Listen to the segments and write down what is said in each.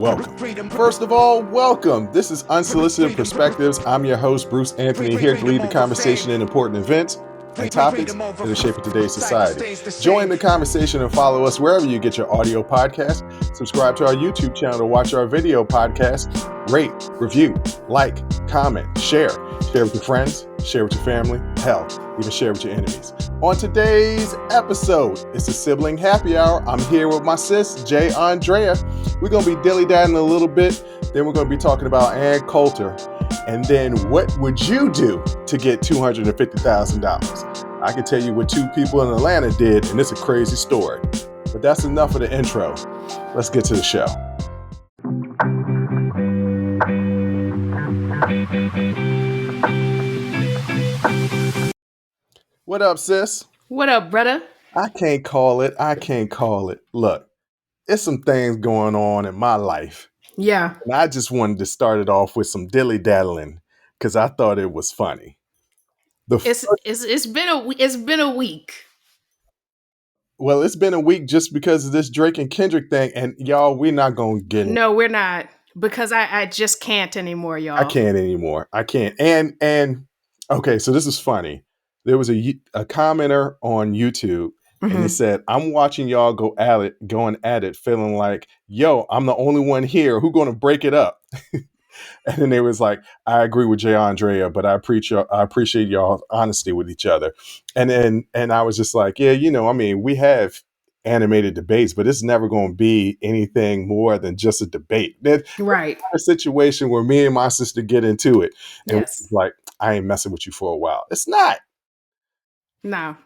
welcome. First of all, welcome. This is Unsolicited Perspectives. I'm your host, Bruce Anthony, here to lead the conversation in important events and topics that are shaping today's society. Join the conversation and follow us wherever you get your audio podcast. Subscribe to our YouTube channel to watch our video podcast. Rate, review, like, comment, share. Share with your friends, share with your family, hell, even share with your enemies. On today's episode, it's the Sibling Happy Hour. I'm here with my sis, Aundrea. We're going to be dilly-dallying a little bit. Then we're going to be talking about Ann Coulter. And then what would you do to get $250,000? I can tell you what two people in Atlanta did, and it's a crazy story. But that's enough of the intro. Let's get to the show. What up, sis? What up, brother? I can't call it. Look, it's some things going on in my life. Yeah. And I just wanted to start it off with some dilly-daddling because I thought it was funny. It's been a week. Well, it's been a week just because of this Drake and Kendrick thing. And y'all, we're not going to get it. No, we're not. Because I just can't anymore, y'all. I can't anymore. I can't. And okay, so this is funny. There was a commenter on YouTube, and he said, I'm watching y'all going at it, feeling like, yo, I'm the only one here. Who's going to break it up? And then they was like, I agree with Aundrea, but I appreciate y'all's honesty with each other. And I was just like, yeah, we have animated debates, but it's never going to be anything more than just a debate. Right. A situation where me and my sister get into it. And Yes. like, I ain't messing with you for a while. It's not. No,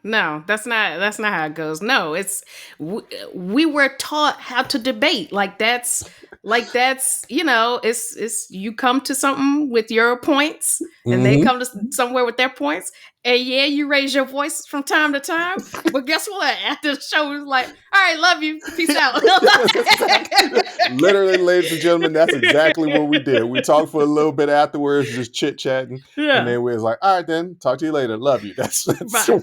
that's not how it goes. No, it's we were taught how to debate. That's it's you come to something with your points and they come to somewhere with their points, and yeah, you raise your voice from time to time, but guess what? After the show, it's like, all right, love you, peace out. Literally, ladies and gentlemen, that's exactly what we did. We talked for a little bit afterwards, just chit-chatting, and then we was like, all right, then, talk to you later, love you. That's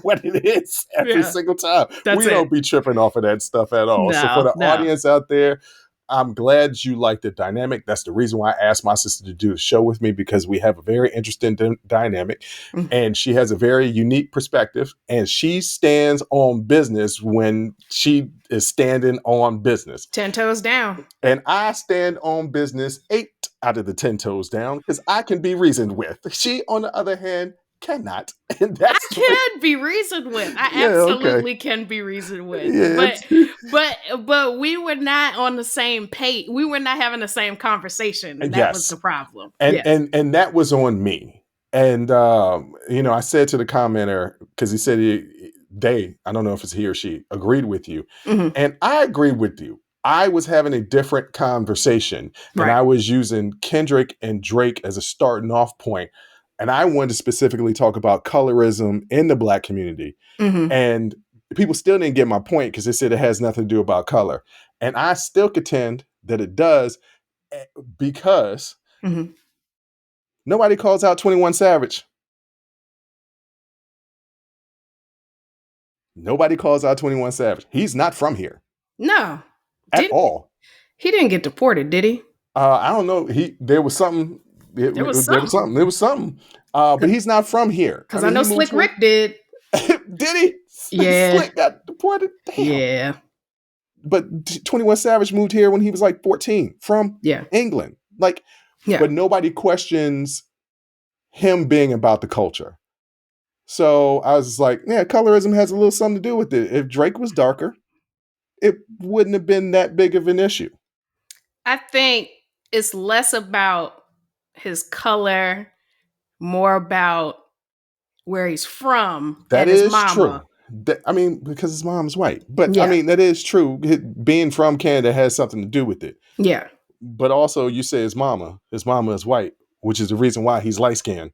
what it is every single time. Don't be tripping off of that stuff at all. So for the audience out there, I'm glad you like the dynamic. That's the reason why I asked my sister to do the show with me, because we have a very interesting dynamic, and she has a very unique perspective, and she stands on business when she is standing on business. 10 toes down. And I stand on business 8 out of the 10 toes down because I can be reasoned with. She, on the other hand, cannot. And I can be reasoned with. I absolutely can be reasoned with. Yeah, but we were not on the same page. We were not having the same conversation. And that was the problem. And that was on me. And I said to the commenter, because he said I don't know if it's he or she, agreed with you. And I agreed with you. I was having a different conversation, and I was using Kendrick and Drake as a starting off point. And I wanted to specifically talk about colorism in the Black community. And people still didn't get my point because they said it has nothing to do about color. And I still contend that it does, because nobody calls out 21 Savage. Nobody calls out 21 Savage. He's not from here. No. At all. He didn't get deported, did he? I don't know. There was something. There was something. But he's not from here. Because I know Slick Rick did. Did he? Yeah. Slick got deported? Damn. Yeah. But 21 Savage moved here when he was like 14 from England. But nobody questions him being about the culture. So I was just like, yeah, colorism has a little something to do with it. If Drake was darker, it wouldn't have been that big of an issue. I think it's less about his color, more about where he's from. That and is his mama. True. Because his mom's white. But that is true. Being from Canada has something to do with it. Yeah. But also, you say his mama. His mama is white, which is the reason why he's light skinned.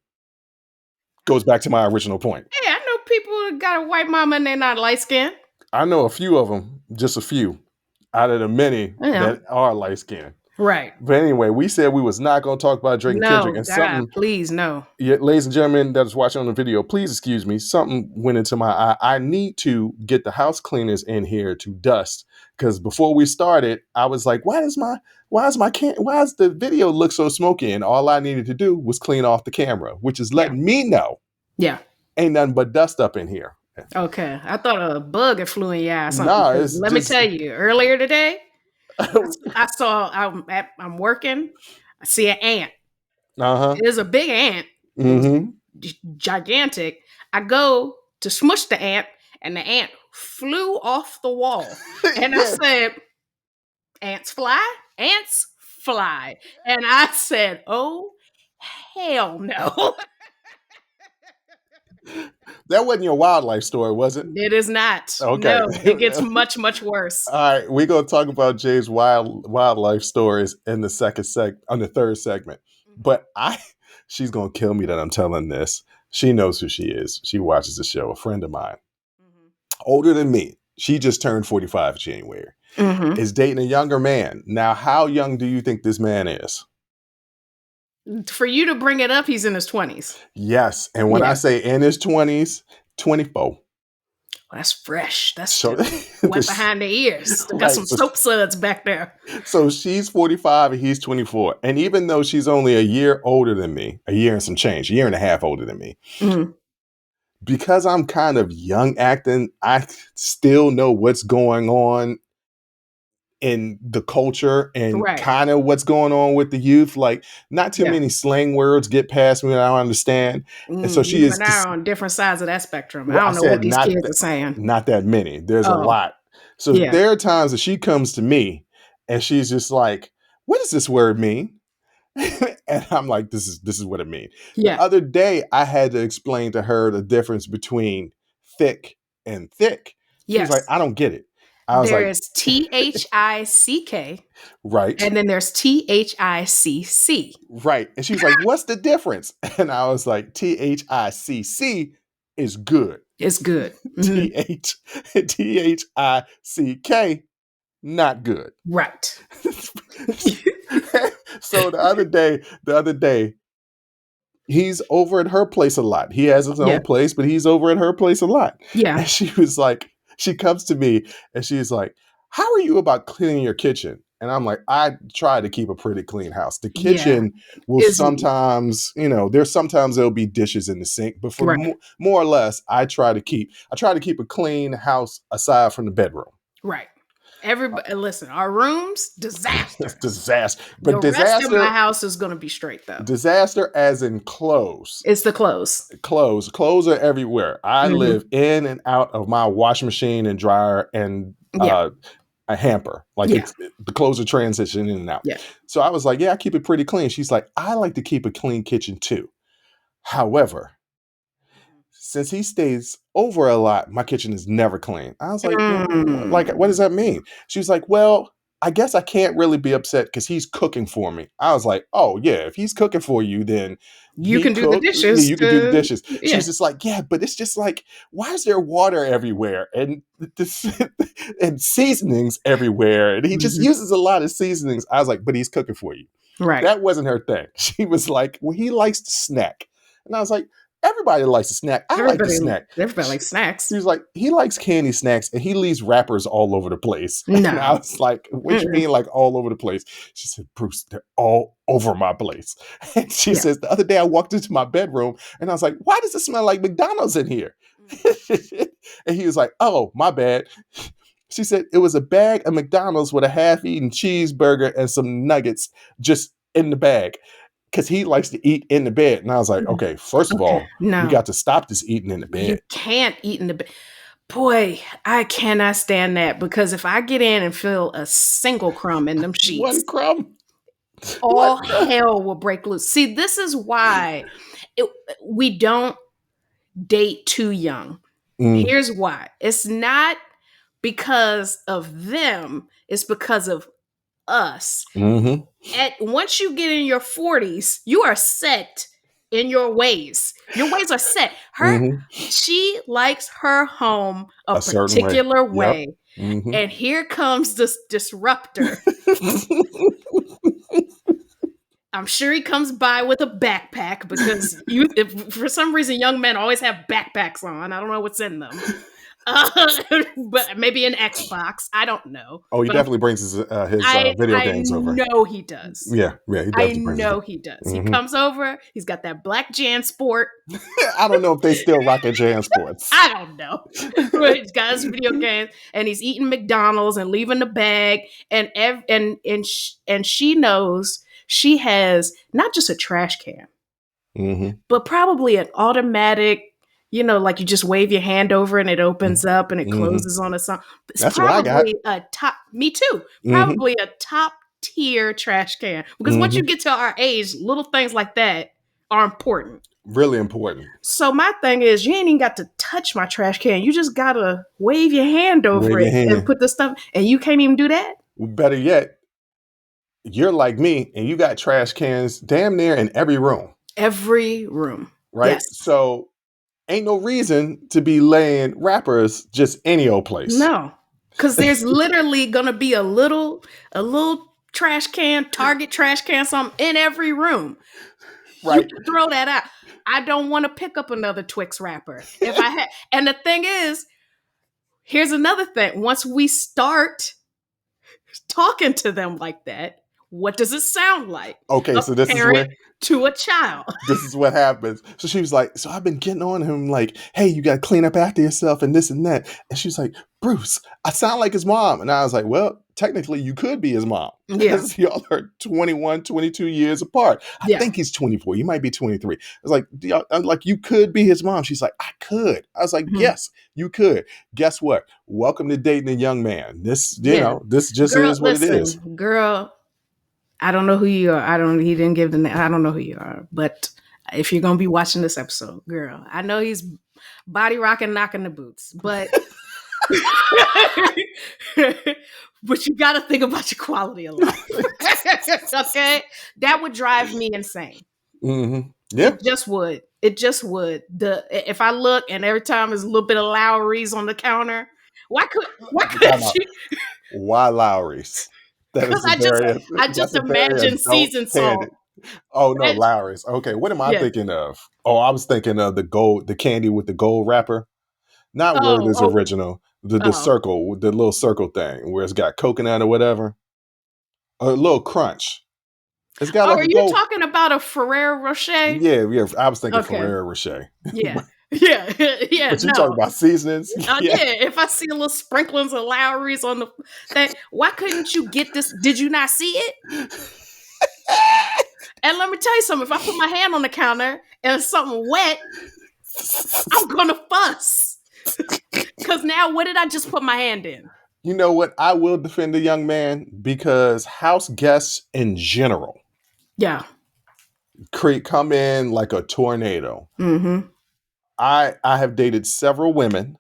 Goes back to my original point. Hey, I know people that got a white mama and they're not light skinned. I know a few of them, just a few, out of the many that are light skinned. Right. But anyway, we said we was not going to talk about Drake and Kendrick, No, and God, something. please, no. Yeah, ladies and gentlemen that's watching on the video, please excuse me. Something went into my eye. I need to get the house cleaners in here to dust, because before we started, I was like, why does the video look so smoky? And all I needed to do was clean off the camera, which is letting me know Yeah. ain't nothing but dust up in here. Okay. I thought a bug had flew in your eye or something. Nah, 'Cause it's let just me tell you, earlier today, I saw I'm working. I see an ant. uh-huh. It was a big ant. It was Mm-hmm. gigantic. I go to smush the ant, and the ant flew off the wall. And I Yeah. said, "Ants fly? Ants fly." And I said, "Oh, hell no." That wasn't your wildlife story, was it? It is not. Okay. No, it gets much, much worse. All right, we're gonna talk about Jay's wildlife stories in the third segment. But she's gonna kill me that I'm telling this. She knows who she is. She watches the show. A friend of mine, older than me. She just turned 45 January. Mm-hmm. Is dating a younger man. Now, how young do you think this man is? For you to bring it up, he's in his 20s. Yes, and when I say in his 20s, 24. Well, that's fresh. That's So, wet behind the ears. Got some soap suds back there. So she's 45 and he's 24. And even though she's only a year older than me, a year and some change, a year and a half older than me, because I'm kind of young acting, I still know what's going on in the culture and kind of what's going on with the youth. Like, not too many slang words get past me that I don't understand. And so she is on different sides of that spectrum. Well, I don't know what these kids are saying. Not that many. There's a lot. So there are times that she comes to me and she's just like, what does this word mean? And I'm like, this is what it means. Yeah. The other day I had to explain to her the difference between thick and thick. She was like, I don't get it. I was there's THICK. Right. And then there's THICC. Right. And she's like, what's the difference? And I was like, THICC is good. It's good. THICK, not good. Right. So the other day, he's over at her place a lot. He has his own place, but he's over at her place a lot. Yeah. And she was like, she comes to me and she's like, how are you about cleaning your kitchen? And I'm like, I try to keep a pretty clean house. The kitchen will sometimes, there's sometimes there'll be dishes in the sink, but for more or less, I try to keep a clean house aside from the bedroom. Right. Everybody, listen, our rooms, disaster. Disaster. But the rest of my house is going to be straight, though. Disaster as in clothes. It's the clothes. Clothes are everywhere. I live in and out of my washing machine and dryer and a hamper. Like the clothes are transitioning in and out. Yeah. So I was like, I keep it pretty clean. She's like, I like to keep a clean kitchen too. However, since he stays over a lot, my kitchen is never clean. I was like, what does that mean? She was like, well, I guess I can't really be upset because he's cooking for me. I was like, oh yeah, if he's cooking for you, then you can do the dishes. Yeah, you can do the dishes. She's just like, yeah, but it's just like, why is there water everywhere and and seasonings everywhere? And he just uses a lot of seasonings. I was like, but he's cooking for you. Right. That wasn't her thing. She was like, well, he likes to snack. And I was like, everybody likes a snack. I like to snack. Everybody likes snacks. He was like, he likes candy snacks and he leaves wrappers all over the place. No. And I was like, what you mean like all over the place? She said, Bruce, they're all over my place. And she says, the other day I walked into my bedroom and I was like, why does it smell like McDonald's in here? And he was like, oh, my bad. She said, it was a bag of McDonald's with a half-eaten cheeseburger and some nuggets just in the bag. Because he likes to eat in the bed. And I was like, okay, first of all, we got to stop this eating in the bed. You can't eat in the bed. Boy, I cannot stand that. Because if I get in and feel a single crumb in them sheets. One crumb? All hell will break loose. See, this is why we don't date too young. Here's why. It's not because of them. It's because of us. Once you get in your 40s, you are set in your ways. Your ways are set. She likes her home a particular way. And here comes this disruptor I'm sure he comes by with a backpack because if, for some reason, young men always have backpacks on. I don't know what's in them. But maybe an Xbox. I don't know. Oh, he But definitely brings his video I games over. know he does. Yeah, he I definitely brings know he does. He comes over. He's got that black Jan Sport. I don't know if they still rock at Jan Sports. I don't know. But he's got his video games, and he's eating McDonald's and leaving the bag. And she knows she has not just a trash can, but probably an automatic. You know, like you just wave your hand over and it opens up and it closes on a song. It's That's what I got. a top. Me too. Probably a top tier trash can because once you get to our age, little things like that are important. Really important. So my thing is, you ain't even got to touch my trash can. You just gotta wave your hand over it and put the stuff, and you can't even do that. Better yet, you're like me, and you got trash cans damn near in every room. Every room, right? Yes. So ain't no reason to be laying wrappers just any old place. No, because there's literally gonna be a little trash can, Target trash can, something in every room. Right. You can throw that out. I don't want to pick up another Twix wrapper. If I had, and the thing is, here's another thing. Once we start talking to them like that, what does it sound like? Okay, so this is where to a child. This is what happens. So she was like, so I've been getting on him like, hey, you got to clean up after yourself and this and that. And she was like, Bruce, I sound like his mom. And I was like, well, technically you could be his mom. Because y'all are 21, 22 years apart. I think he's 24. You might be 23. I was like, you could be his mom. She's like, I could. I was like, yes, you could. Guess what? Welcome to dating a young man. This, this just is what it is. Girl, I don't know who you are. He didn't give the name. I don't know who you are. But if you're going to be watching this episode, girl, I know he's body rocking, knocking the boots, but but you got to think about your quality of life. Okay? That would drive me insane. Mm-hmm. Yeah. It just would. If I look and every time there's a little bit of Lowry's on the counter, why couldn't you? Why Lowry's? Because I just imagine seasoned salt. Oh no, Lowry's. Okay, what am I thinking of? Oh, I was thinking of the candy with the gold wrapper. Not Word is original. The circle, the little circle thing where it's got coconut or whatever. A little crunch. It's got are you talking about a Ferrero Rocher? Yeah. I was thinking Ferrero Rocher. Yeah. Yeah. But you talking about seasonings? Yeah. If I see a little sprinklings of Lowry's on the thing, why couldn't you get this? Did you not see it? And let me tell you something. If I put my hand on the counter and it's something wet, I'm gonna fuss. Because now, what did I just put my hand in? You know what? I will defend the young man because house guests in general, come in like a tornado. Mm-hmm. I have dated several women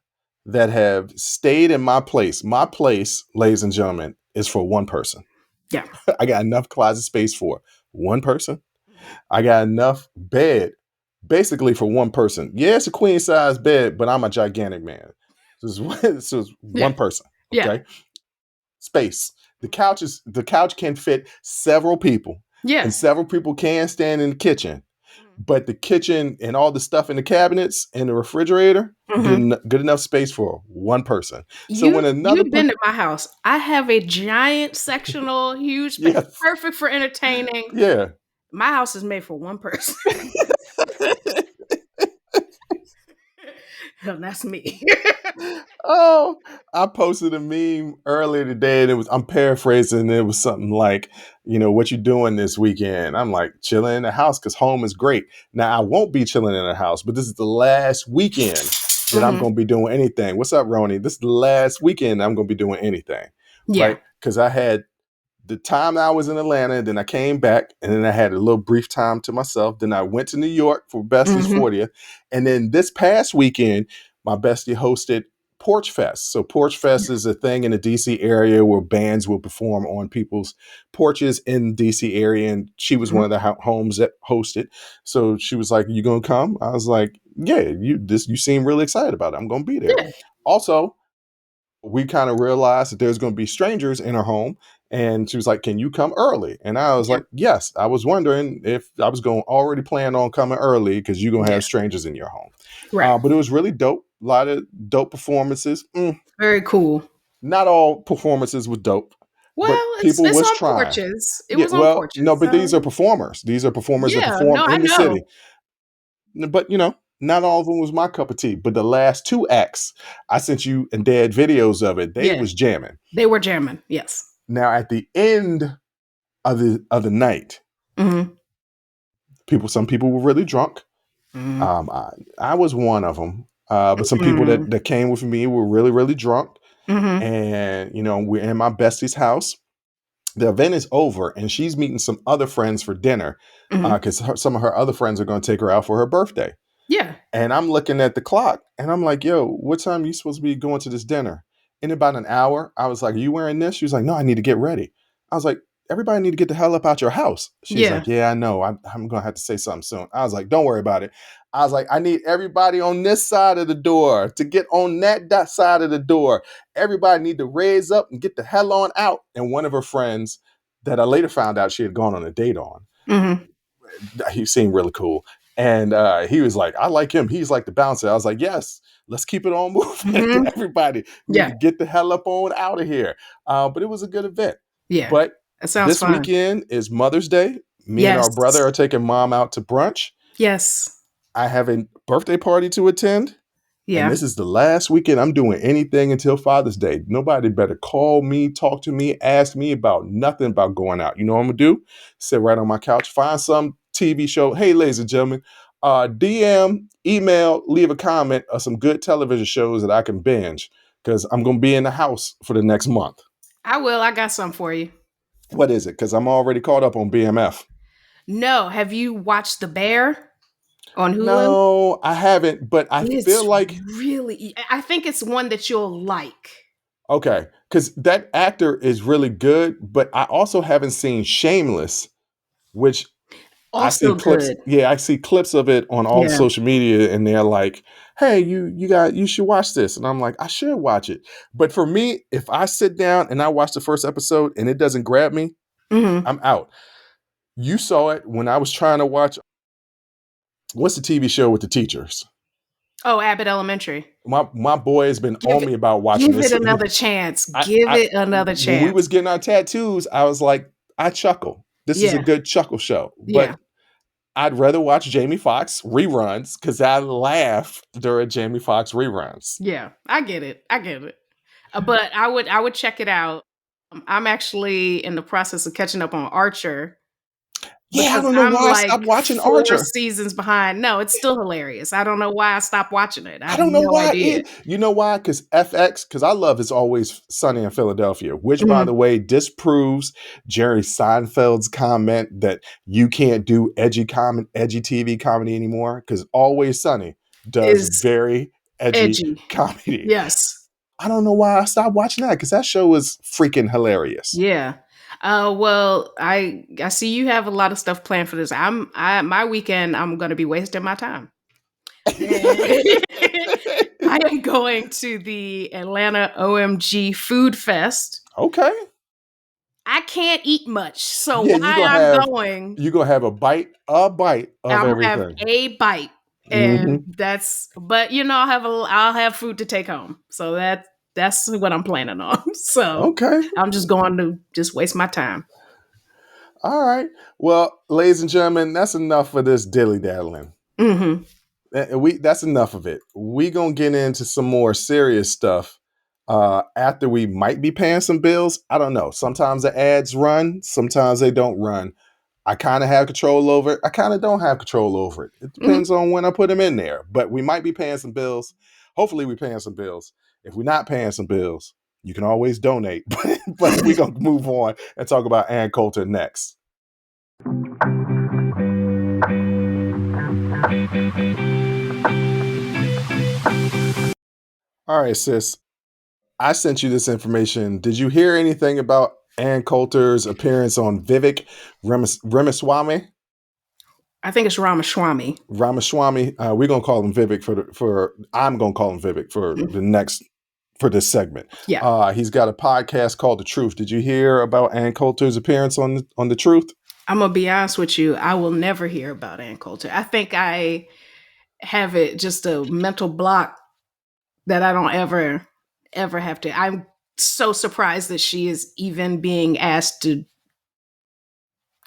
that have stayed in my place. My place, ladies and gentlemen, is for one person. Yeah. I got enough closet space for one person. I got enough bed basically for one person. Yeah, it's a queen size bed, but I'm a gigantic man. This is one person. Okay. Yeah. Space. The couch can fit several people. Yeah. And several people can stand in the kitchen. But the kitchen and all the stuff in the cabinets and the refrigerator, good enough space for one person. So when you've been to my house, I have a giant sectional, huge space, perfect for entertaining. Yeah. My house is made for one person. And that's me. Oh, I posted a meme earlier today and I'm paraphrasing. It was something like, what you doing this weekend? I'm like, chilling in the house because home is great. Now, I won't be chilling in the house, but this is the last weekend that I'm going to be doing anything. What's up, Roni? This is the last weekend I'm going to be doing anything. Yeah. Right? Because I had the time I was in Atlanta, then I came back, and then I had a little brief time to myself. Then I went to New York for Bestie's 40th. And then this past weekend, my bestie hosted Porch Fest. So Porch Fest is a thing in the DC area where bands will perform on people's porches in the DC area. And she was one of the homes that hosted. So she was like, you going to come? I was like, yeah, you seem really excited about it. I'm going to be there. Yeah. Also, we kind of realized that there's going to be strangers in our home. And she was like, can you come early? And I was Yeah. like, yes. I was wondering if I was going already plan on coming early because you're going to Yeah. have strangers in your home. Right. But it was really dope. A lot of dope performances. Very cool. Not all performances were dope, Well, but it's people was on trying. porches. It Yeah, was on well, porches. no, but these So are performers. These are performers that yeah, perform no, I in the know. city. But not all of them was my cup of tea. But the last 2 acts, I sent you and Dad videos of it. They Yeah. was jamming. They were jamming. Yes. Now at the end of the night, Mm-hmm. some people were really drunk. Mm-hmm. I was one of them. But some people Mm-hmm. that came with me were really, really drunk. Mm-hmm. And we're in my bestie's house. The event is over, and she's meeting some other friends for dinner Mm-hmm. because some of her other friends are going to take her out for her birthday. Yeah. And I'm looking at the clock, and I'm like, yo, what time are you supposed to be going to this dinner? In about an hour. I was like, are you wearing this? She was like, no, I need to get ready. I was like, everybody need to get the hell up out your house. She's Yeah. like, yeah, I know. I'm going to have to say something soon. I was like, don't worry about it. I was like, I need everybody on this side of the door to get on that side of the door. Everybody need to raise up and get the hell on out. And one of her friends that I later found out she had gone on a date on, Mm-hmm. he seemed really cool. And he was like, I like him. He's like the bouncer. I was like, yes, let's keep it on moving. Mm-hmm. Everybody need Yeah. to get the hell up on out of here. But it was a good event. Yeah. But That sounds this fun. weekend is Mother's Day. Me and Yes. our brother are taking Mom out to brunch. Yes. I have a birthday party to attend. Yeah. And this is the last weekend I'm doing anything until Father's Day. Nobody better call me, talk to me, ask me about nothing about going out. You know what I'm going to do? Sit right on my couch, find some TV show. Hey, ladies and gentlemen, DM, email, leave a comment of some good television shows that I can binge because I'm going to be in the house for the next month. I will. I got some for you. What is it? Because I'm already caught up on BMF. No. Have you watched The Bear on Hulu? No, I haven't, but I feel like really, I think it's one that you'll like. okay, because that actor is really good, but I also haven't seen Shameless, which I see Also clips. good. Yeah, I see clips of it on all Yeah. social media, and they're like, "Hey, you should watch this," and I'm like, "I should watch it." But for me, if I sit down and I watch the first episode and it doesn't grab me, Mm-hmm. I'm out. You saw it when I was trying to watch. What's the TV show with the teachers? Oh, Abbott Elementary. My boy has been on me about watching Give this. it another chance. Give it another chance. When we was getting our tattoos, I was like, I chuckle. This is a good chuckle show. But I'd rather watch Jamie Foxx reruns because I laugh during Jamie Foxx reruns. Yeah, I get it. But I would check it out. I'm actually in the process of catching up on Archer. Yeah, I don't know why I stopped watching 4 Archer. seasons behind. No, it's still hilarious. I don't know why I stopped watching it. I don't know why. Idea. You know why? Because FX, because I love It's Always Sunny in Philadelphia, which, by the way, disproves Jerry Seinfeld's comment that you can't do edgy TV comedy anymore because Always Sunny does very edgy comedy. Yes. I don't know why I stopped watching that because that show was freaking hilarious. Yeah. Well, I see you have a lot of stuff planned for this. My weekend, I'm going to be wasting my time. I am going to the Atlanta OMG Food Fest. Okay. I can't eat much, so yeah, I'm going. You're going to have a bite of everything. Have a bite. And that's, but I'll have food to take home. So that's what I'm planning on. So okay. I'm just going to just waste my time. All right. Well, ladies and gentlemen, that's enough for this dilly-daddling. That's enough of it. We're going to get into some more serious stuff after we might be paying some bills. I don't know. Sometimes the ads run. Sometimes they don't run. I kind of have control over it. I kind of don't have control over it. It depends on when I put them in there. But we might be paying some bills. Hopefully we're paying some bills. If we're not paying some bills, you can always donate. But we're going to move on and talk about Ann Coulter next. All right, sis. I sent you this information. Did you hear anything about Ann Coulter's appearance on Vivek Ramaswamy? I think it's Ramaswamy. Ramaswamy. We're gonna call him Vivek I'm gonna call him Vivek for the next for this segment. Yeah. He's got a podcast called The Truth. Did you hear about Ann Coulter's appearance on The Truth? I'm going to be honest with you. I will never hear about Ann Coulter. I think I have it just a mental block that I don't ever have to. I'm so surprised that she is even being asked to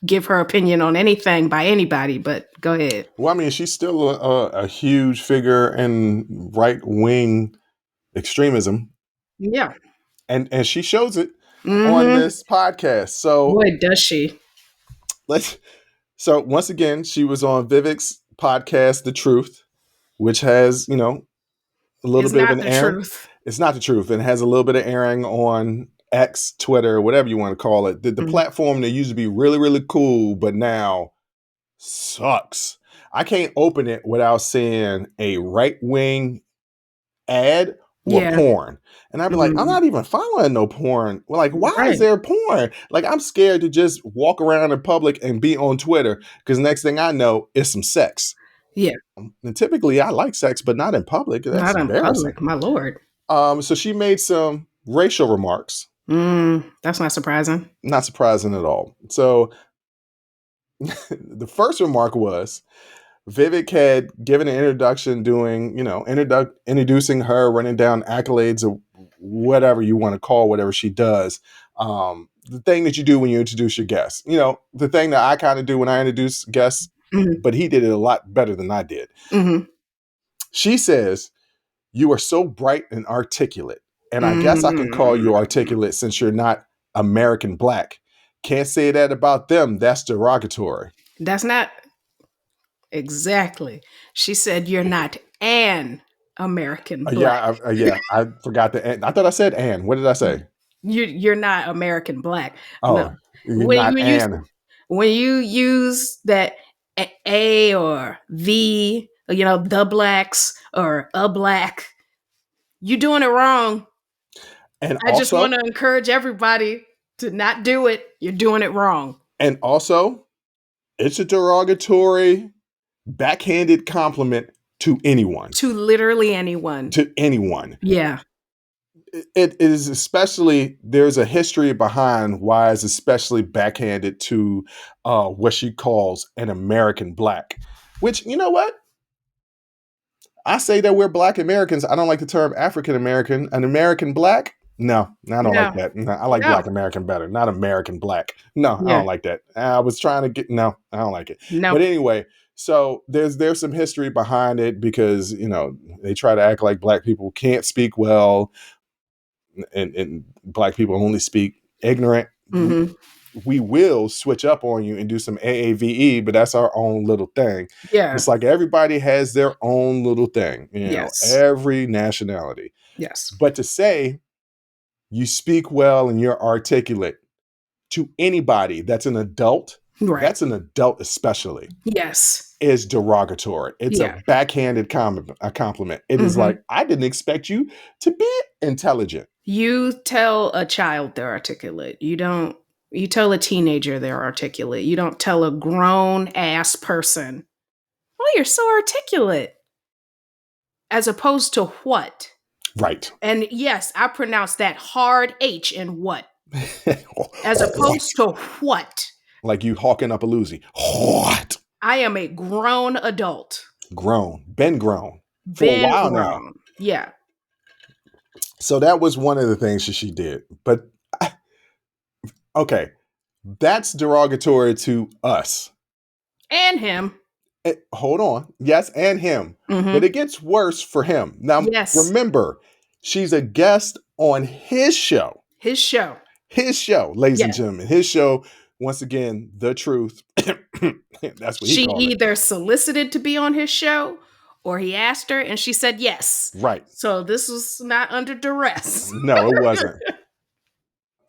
give her opinion on anything by anybody, but go ahead. Well, I mean, she's still a huge figure in right-wing extremism. Yeah. And she shows it on this podcast. So boy, does she. So once again, she was on Vivek's podcast, The Truth, which has, a little bit of an airing. It's not the truth. It has a little bit of airing on X, Twitter, whatever you want to call it. The platform that used to be really, really cool, but now sucks. I can't open it without seeing a right-wing ad or porn. And I'd be like, I'm not even following no porn. Well, like, why is there porn? Like, I'm scared to just walk around in public and be on Twitter because next thing I know, it's some sex. Yeah. And typically I like sex, but not in public. That's not embarrassing. In public, my Lord. So she made some racial remarks. That's not surprising. Not surprising at all. So the first remark was, Vivek had given an introduction doing, introducing her, running down accolades of whatever you want to call whatever she does. The thing that you do when you introduce your guests, the thing that I kind of do when I introduce guests, but he did it a lot better than I did. She says, you are so bright and articulate. And I guess I can call you articulate since you're not American Black. Can't say that about them. That's derogatory. That's not exactly. She said you're not an American Black. I forgot the Ann. I thought I said Ann. What did I say? You're not American Black. Oh, no. When you use that A or the, the blacks or a black, you're doing it wrong. And I just want to encourage everybody to not do it. You're doing it wrong. And also, it's a derogatory, backhanded compliment to anyone. To literally anyone. To anyone. Yeah. It is especially, there's a history behind why it's especially backhanded to what she calls an American Black. Which, you know what? I say that we're Black Americans. I don't like the term African American. An American Black? No, I don't like that. No, I like Black American better, not American Black. No, I don't like that. I was trying to get, no, I don't like it. No. But anyway, so there's some history behind it because, they try to act like Black people can't speak well and Black people only speak ignorant. We will switch up on you and do some AAVE, but that's our own little thing. Yeah. It's like everybody has their own little thing, every nationality. Yes. But to say you speak well and you're articulate to anybody that's an adult, that's an adult especially. Yes. Is derogatory. It's a backhanded compliment. It is like, I didn't expect you to be intelligent. You tell a child they're articulate. You tell a teenager they're articulate. You don't tell a grown ass person, oh, you're so articulate. As opposed to what? Right. And yes, I pronounce that hard H in what. As opposed to what. Like you hawking up a Lucy. What? I am a grown adult. Been grown. For a while now. Yeah. So that was one of the things that she did. But, okay, that's derogatory to us. And him. Hold on. Yes, and him. But it gets worse for him. Now, remember, she's a guest on his show. His show, ladies and gentlemen. His show, once again, The Truth. That's what he called it. She either solicited to be on his show or he asked her and she said yes. Right. So this was not under duress. No, it wasn't.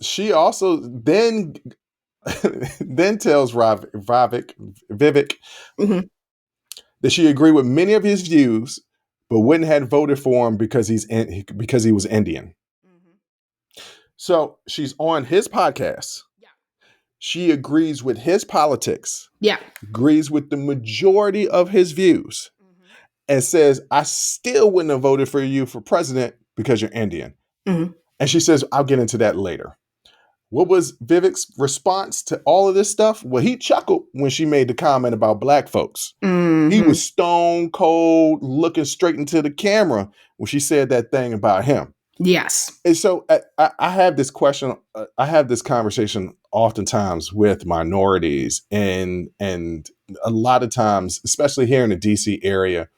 She also then tells Vivek that she agreed with many of his views, but wouldn't have voted for him because he was Indian. So she's on his podcast. Yeah. She agrees with his politics. Yeah. Agrees with the majority of his views. And says, I still wouldn't have voted for you for president because you're Indian. Mm-hmm. And she says, I'll get into that later. What was Vivek's response to all of this stuff? Well, he chuckled when she made the comment about black folks. He Mm-hmm. was stone cold, looking straight into the camera when she said that thing about him. Yes. And so I have this question. I have this conversation oftentimes with minorities, and a lot of times, especially here in the DC area,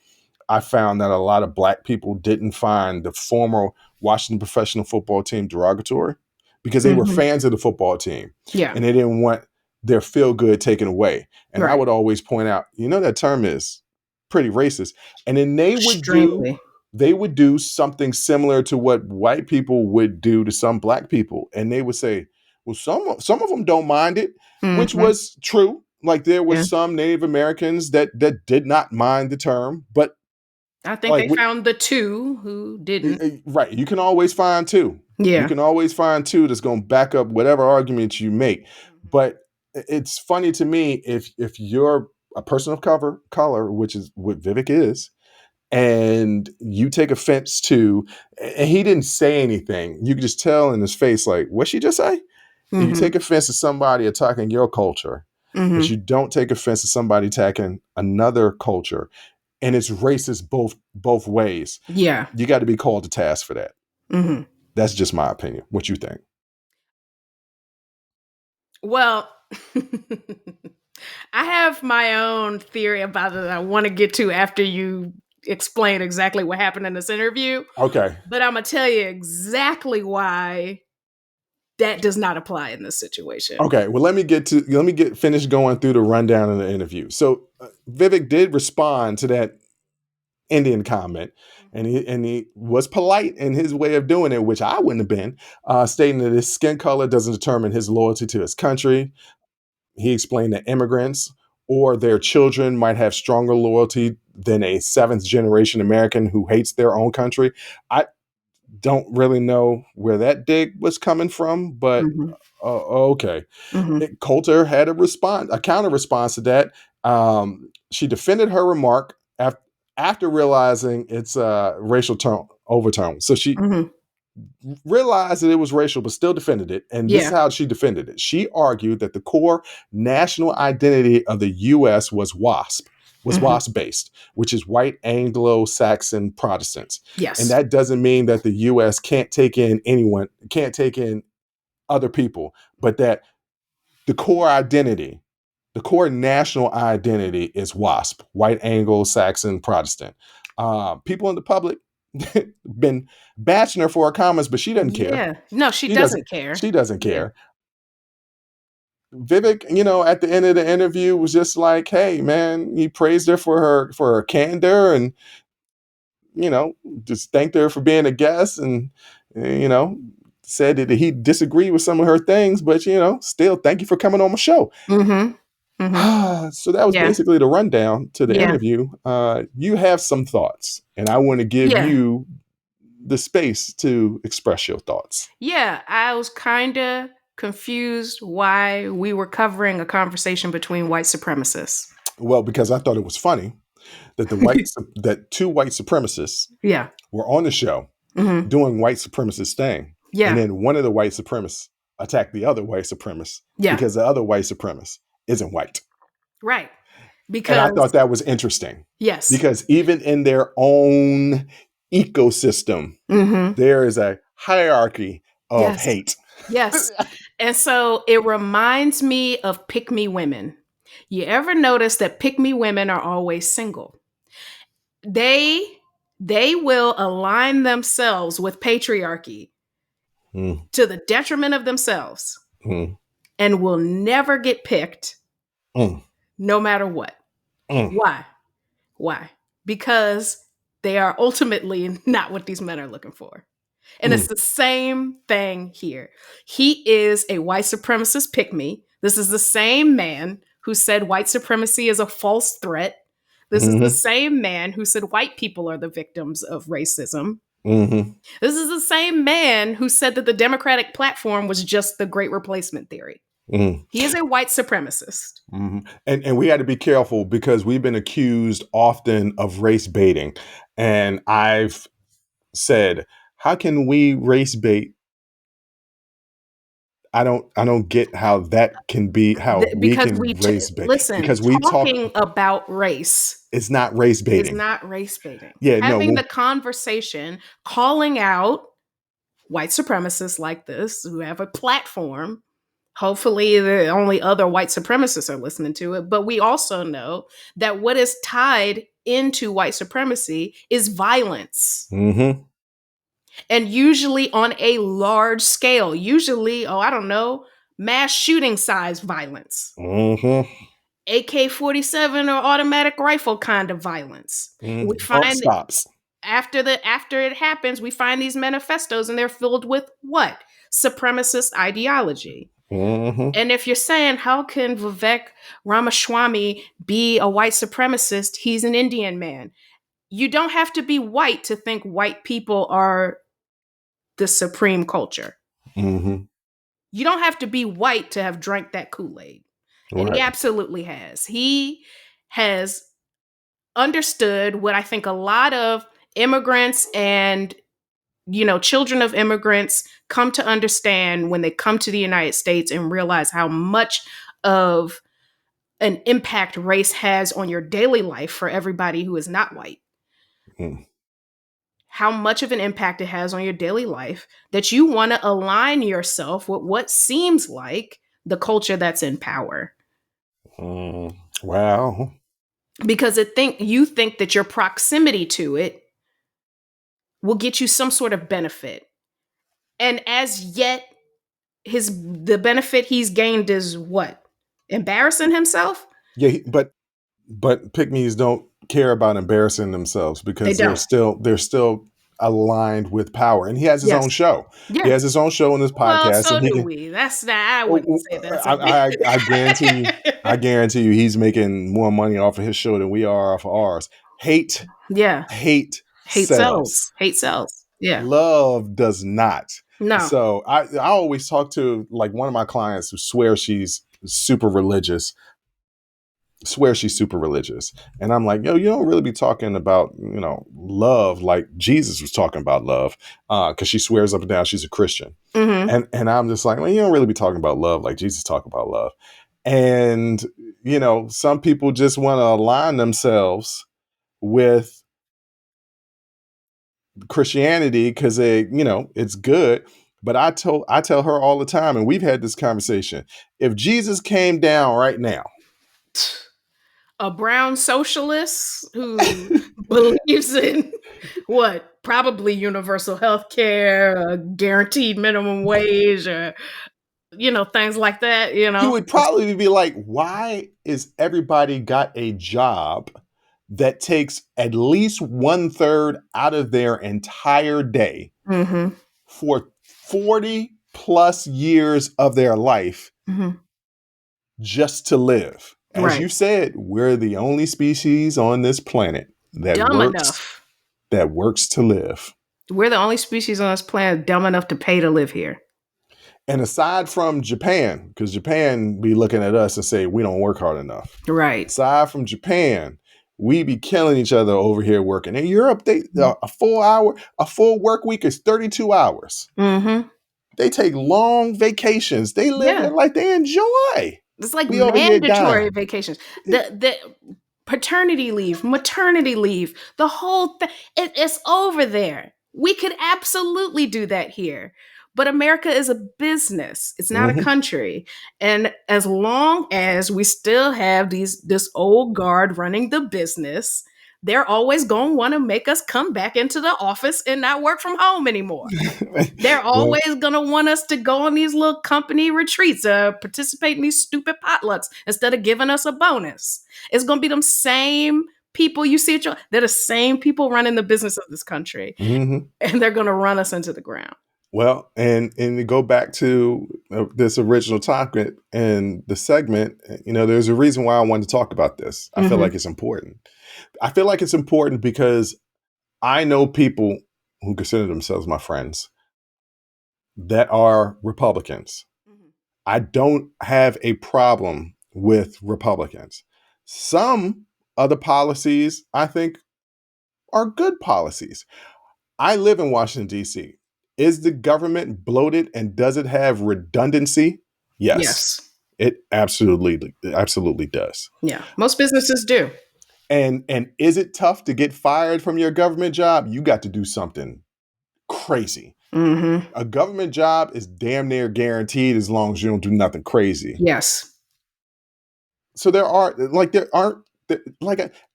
I found that a lot of black people didn't find the former Washington professional football team derogatory because they were Mm-hmm. fans of the football team, Yeah. and they didn't want their feel good taken away. And I Right. would always point out, that term is pretty racist. And then Extremely. they would do something similar to what white people would do to some black people. And they would say, well, some of them don't mind it, which Mm-hmm. was true. Like there were Yeah. some Native Americans that did not mind the term, but I think like they found the two who didn't. right, you can always find two. You Yeah. can always find two that's going to back up whatever argument you make. But it's funny to me if you're a person of color, which is what Vivek is, and you take offense to, and he didn't say anything. You could just tell in his face, like, what'd she just say? And you Mm-hmm. take offense to somebody attacking your culture, but Mm-hmm. you don't take offense to somebody attacking another culture. And it's racist both ways. Yeah. You got to be called to task for that. Mm-hmm. That's just my opinion. What you think? Well, I have my own theory about it I want to get to after you explain exactly what happened in this interview. Okay. But I'm going to tell you exactly why that does not apply in this situation. Okay. Well, let me get finished going through the rundown of the interview. So Vivek did respond to that Indian comment, and he was polite in his way of doing it, which I wouldn't have been, stating that his skin color doesn't determine his loyalty to his country. He explained that immigrants or their children might have stronger loyalty than a seventh generation American who hates their own country. I don't really know where that dig was coming from, but Mm-hmm. okay. Mm-hmm. Coulter had a counter response to that. She defended her remark after realizing it's a racial overtone. So she Mm-hmm. realized that it was racial, but still defended it. And this is Yeah. how she defended it. She argued that the core national identity of the U.S. was Mm-hmm. WASP based, which is white Anglo-Saxon Protestants. Yes. And that doesn't mean that the U.S. can't take in other people, but that the core national identity is WASP, white Anglo-Saxon Protestant. People in the public been bashing her for her comments, but she doesn't care. Yeah. No, she doesn't care. She doesn't Yeah. care. Vivek, at the end of the interview was just like, hey, man, he praised her for her candor and, just thanked her for being a guest and, said that he disagreed with some of her things, but, still thank you for coming on my show. Mm-hmm. Mm-hmm. So that was Yeah. basically the rundown to the Yeah. interview. You have some thoughts, and I want to give Yeah. you the space to express your thoughts. Yeah, I was kind of confused why we were covering a conversation between white supremacists. Well, because I thought it was funny that that two white supremacists Yeah. were on the show Mm-hmm. doing white supremacist thing. Yeah. And then one of the white supremacists attacked the other white supremacist Yeah. because the other white supremacist isn't white. Right. And Because I thought that was interesting. yes. Because even in their own ecosystem, Mm-hmm. there is a hierarchy of Yes. hate. Yes. And so it reminds me of pick-me women. You ever notice that pick-me women are always single? They will align themselves with patriarchy to the detriment of themselves and will never get picked no matter what. Why? Because they are ultimately not what these men are looking for. And it's the same thing here. He is a white supremacist pick-me. This is the same man who said white supremacy is a false threat. This is the same man who said white people are the victims of racism. This is the same man who said that the Democratic platform was just the great replacement theory. He is a white supremacist. And we had to be careful because we've been accused often of race baiting. And I've said, How can we race bait? I don't get how that can be, how we Because can race bait, listen, because we talk. talking about race It's not race is baiting. not race baiting. Yeah, no. Having the conversation, calling out white supremacists like this who have a platform. Hopefully, the only other white supremacists are listening to it. But we also know that what is tied into white supremacy is violence. Mm-hmm. And usually on a large scale, usually, I don't know, mass shooting size violence. Mm-hmm. AK-47 or automatic rifle kind of violence. Mm-hmm. We find stops. After it happens, we find these manifestos and they're filled with what? Supremacist ideology. Mm-hmm. And if you're saying, how can Vivek Ramaswamy be a white supremacist? He's an Indian man. You don't have to be white to think white people are the supreme culture. Mm-hmm. You don't have to be white to have drank that Kool-Aid. And he absolutely has. He has understood what I think a lot of immigrants and children of immigrants come to understand when they come to the United States and realize how much of an impact race has on your daily life for everybody who is not white. Mm. How much of an impact it has on your daily life that you want to align yourself with what seems like the culture that's in power. Wow. Because you think that your proximity to it will get you some sort of benefit. And as yet, the benefit he's gained is what? Embarrassing himself? Yeah, but pygmies don't care about embarrassing themselves because they're still aligned with power. And he has his own show. Yeah. He has his own show in this podcast. Well, so do we. I wouldn't say that. I guarantee you he's making more money off of his show than we are off of ours. Hate sells. Hate sells. Yeah. Love does not. No. So I always talk to like one of my clients who swears she's super religious. And I'm like, yo, you don't really be talking about, love like Jesus was talking about love, because she swears up and down she's a Christian. Mm-hmm. And I'm just like, well, you don't really be talking about love like Jesus talk about love. And, some people just want to align themselves with Christianity because it's good. But I tell her all the time, and we've had this conversation, if Jesus came down right now, a brown socialist who believes in what? Probably universal health care, a guaranteed minimum wage, or, things like that, You would probably be like, why is everybody got a job that takes at least 1/3 out of their entire day for 40 plus years of their life just to live? As you said, we're the only species on this planet that works to live. We're the only species on this planet dumb enough to pay to live here. And aside from Japan, because Japan be looking at us and say we don't work hard enough. Right. Aside from Japan, we be killing each other over here working. In Europe, a full work week is 32 hours. Mm-hmm. They take long vacations. They live it like they enjoy. It's like mandatory vacations. The paternity leave, maternity leave, the whole thing. It's over there. We could absolutely do that here. But America is a business. It's not a country. And as long as we still have this old guard running the business, they're always going to want to make us come back into the office and not work from home anymore. They're always going to want us to go on these little company retreats, participate in these stupid potlucks instead of giving us a bonus. It's going to be them same people you see they're the same people running the business of this country. And they're going to run us into the ground. Well, and to go back to this original topic and the segment, there's a reason why I wanted to talk about this. I feel like it's important. I feel like it's important because I know people who consider themselves my friends that are Republicans. I don't have a problem with Republicans. Some other policies I think are good policies. I live in Washington, D.C. Is the government bloated and does it have redundancy? Yes. It absolutely does. Yeah. Most businesses do. And is it tough to get fired from your government job? You got to do something crazy. Mm-hmm. A government job is damn near guaranteed as long as you don't do nothing crazy. Yes. So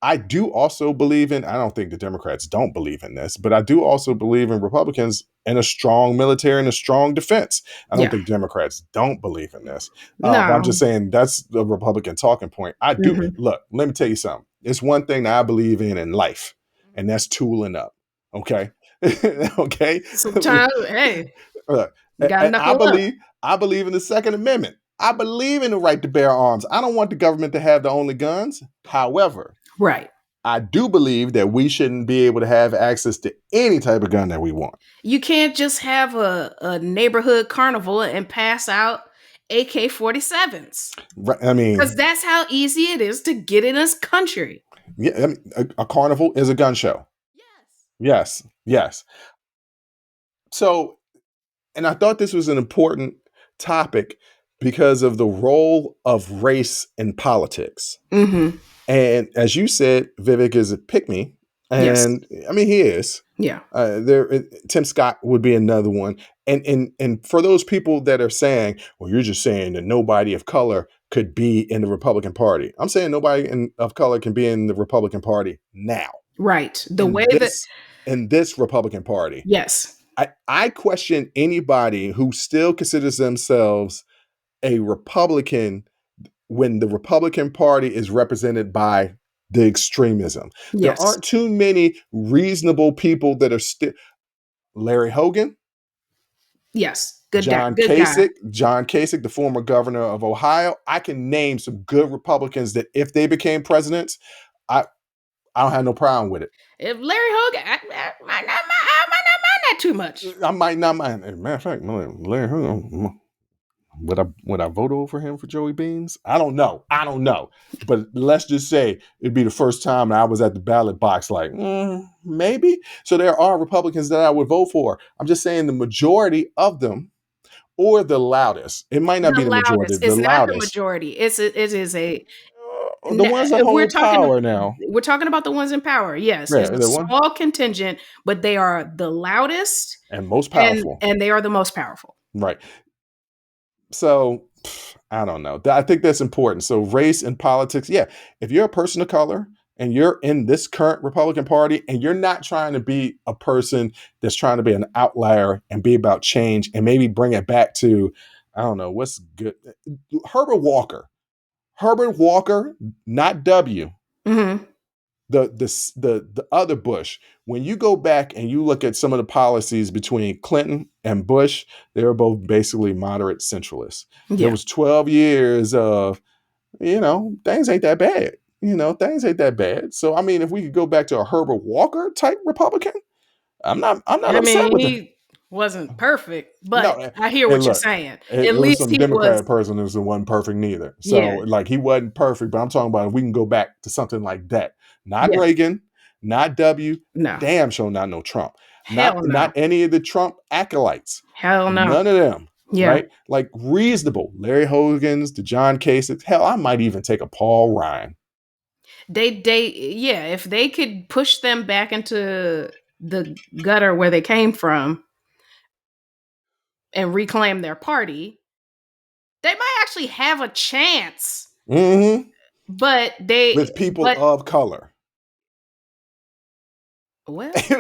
I do also believe in, I don't think the Democrats don't believe in this, but I do also believe in Republicans in a strong military and a strong defense. I don't think Democrats don't believe in this. No. But I'm just saying that's the Republican talking point. I do. Mm-hmm. Look, let me tell you something. It's one thing that I believe in life, and that's tooling up. Okay. Okay. Sometimes, hey, and I believe in the Second Amendment. I believe in the right to bear arms. I don't want the government to have the only guns. However, right. I do believe that we shouldn't be able to have access to any type of gun that we want. You can't just have a neighborhood carnival and pass out AK-47s. Right, I mean, because that's how easy it is to get in this country. Yeah, I mean, a carnival is a gun show. Yes. So, and I thought this was an important topic because of the role of race in politics. Mm-hmm. And as you said, Vivek is a pick-me. And I mean, he is. Yeah. Tim Scott would be another one. And for those people that are saying, well, you're just saying that nobody of color could be in the Republican Party. I'm saying nobody of color can be in the Republican Party now. Right. In this Republican Party. Yes. I question anybody who still considers themselves a Republican when the Republican Party is represented by the extremism. Yes. There aren't too many reasonable people that are still. Larry Hogan. Yes. John Kasich, the former governor of Ohio. I can name some good Republicans that if they became presidents, I don't have no problem with it. If Larry Hogan, I might not mind that too much. I might not mind. As a matter of fact, Larry Hogan, would I vote over him for Joey Beans? I don't know. But let's just say it'd be the first time I was at the ballot box like, maybe. So there are Republicans that I would vote for. I'm just saying the majority of them, or the loudest. It might not be the majority. It's not the majority. It is a... the ones that hold power now. We're talking about the ones in power. Yes. It's a small contingent, but they are the loudest. And most powerful. And they are the most powerful. Right. So, I don't know. I think that's important. So race and politics, yeah. If you're a person of color and you're in this current Republican Party and you're not trying to be a person that's trying to be an outlier and be about change and maybe bring it back to, I don't know, what's good. Herbert Walker, not W. Mm-hmm. The other Bush, when you go back and you look at some of the policies between Clinton and Bush, they were both basically moderate centralists. Yeah. There was 12 years of, things ain't that bad. So, I mean, if we could go back to a Herbert Walker type Republican, I'm not upset with him. Wasn't perfect, but I hear what you're saying. At least some Democrat person who wasn't perfect neither. So he wasn't perfect, but I'm talking about if we can go back to something like that. Not Reagan, not W, damn sure not no Trump. Not any of the Trump acolytes. Hell no. None of them. Yeah. Right? Like reasonable. Larry Hogan's, the John Kasich. Hell, I might even take a Paul Ryan. If they could push them back into the gutter where they came from and reclaim their party, they might actually have a chance. Mm-hmm. But with people of color. Well, maybe.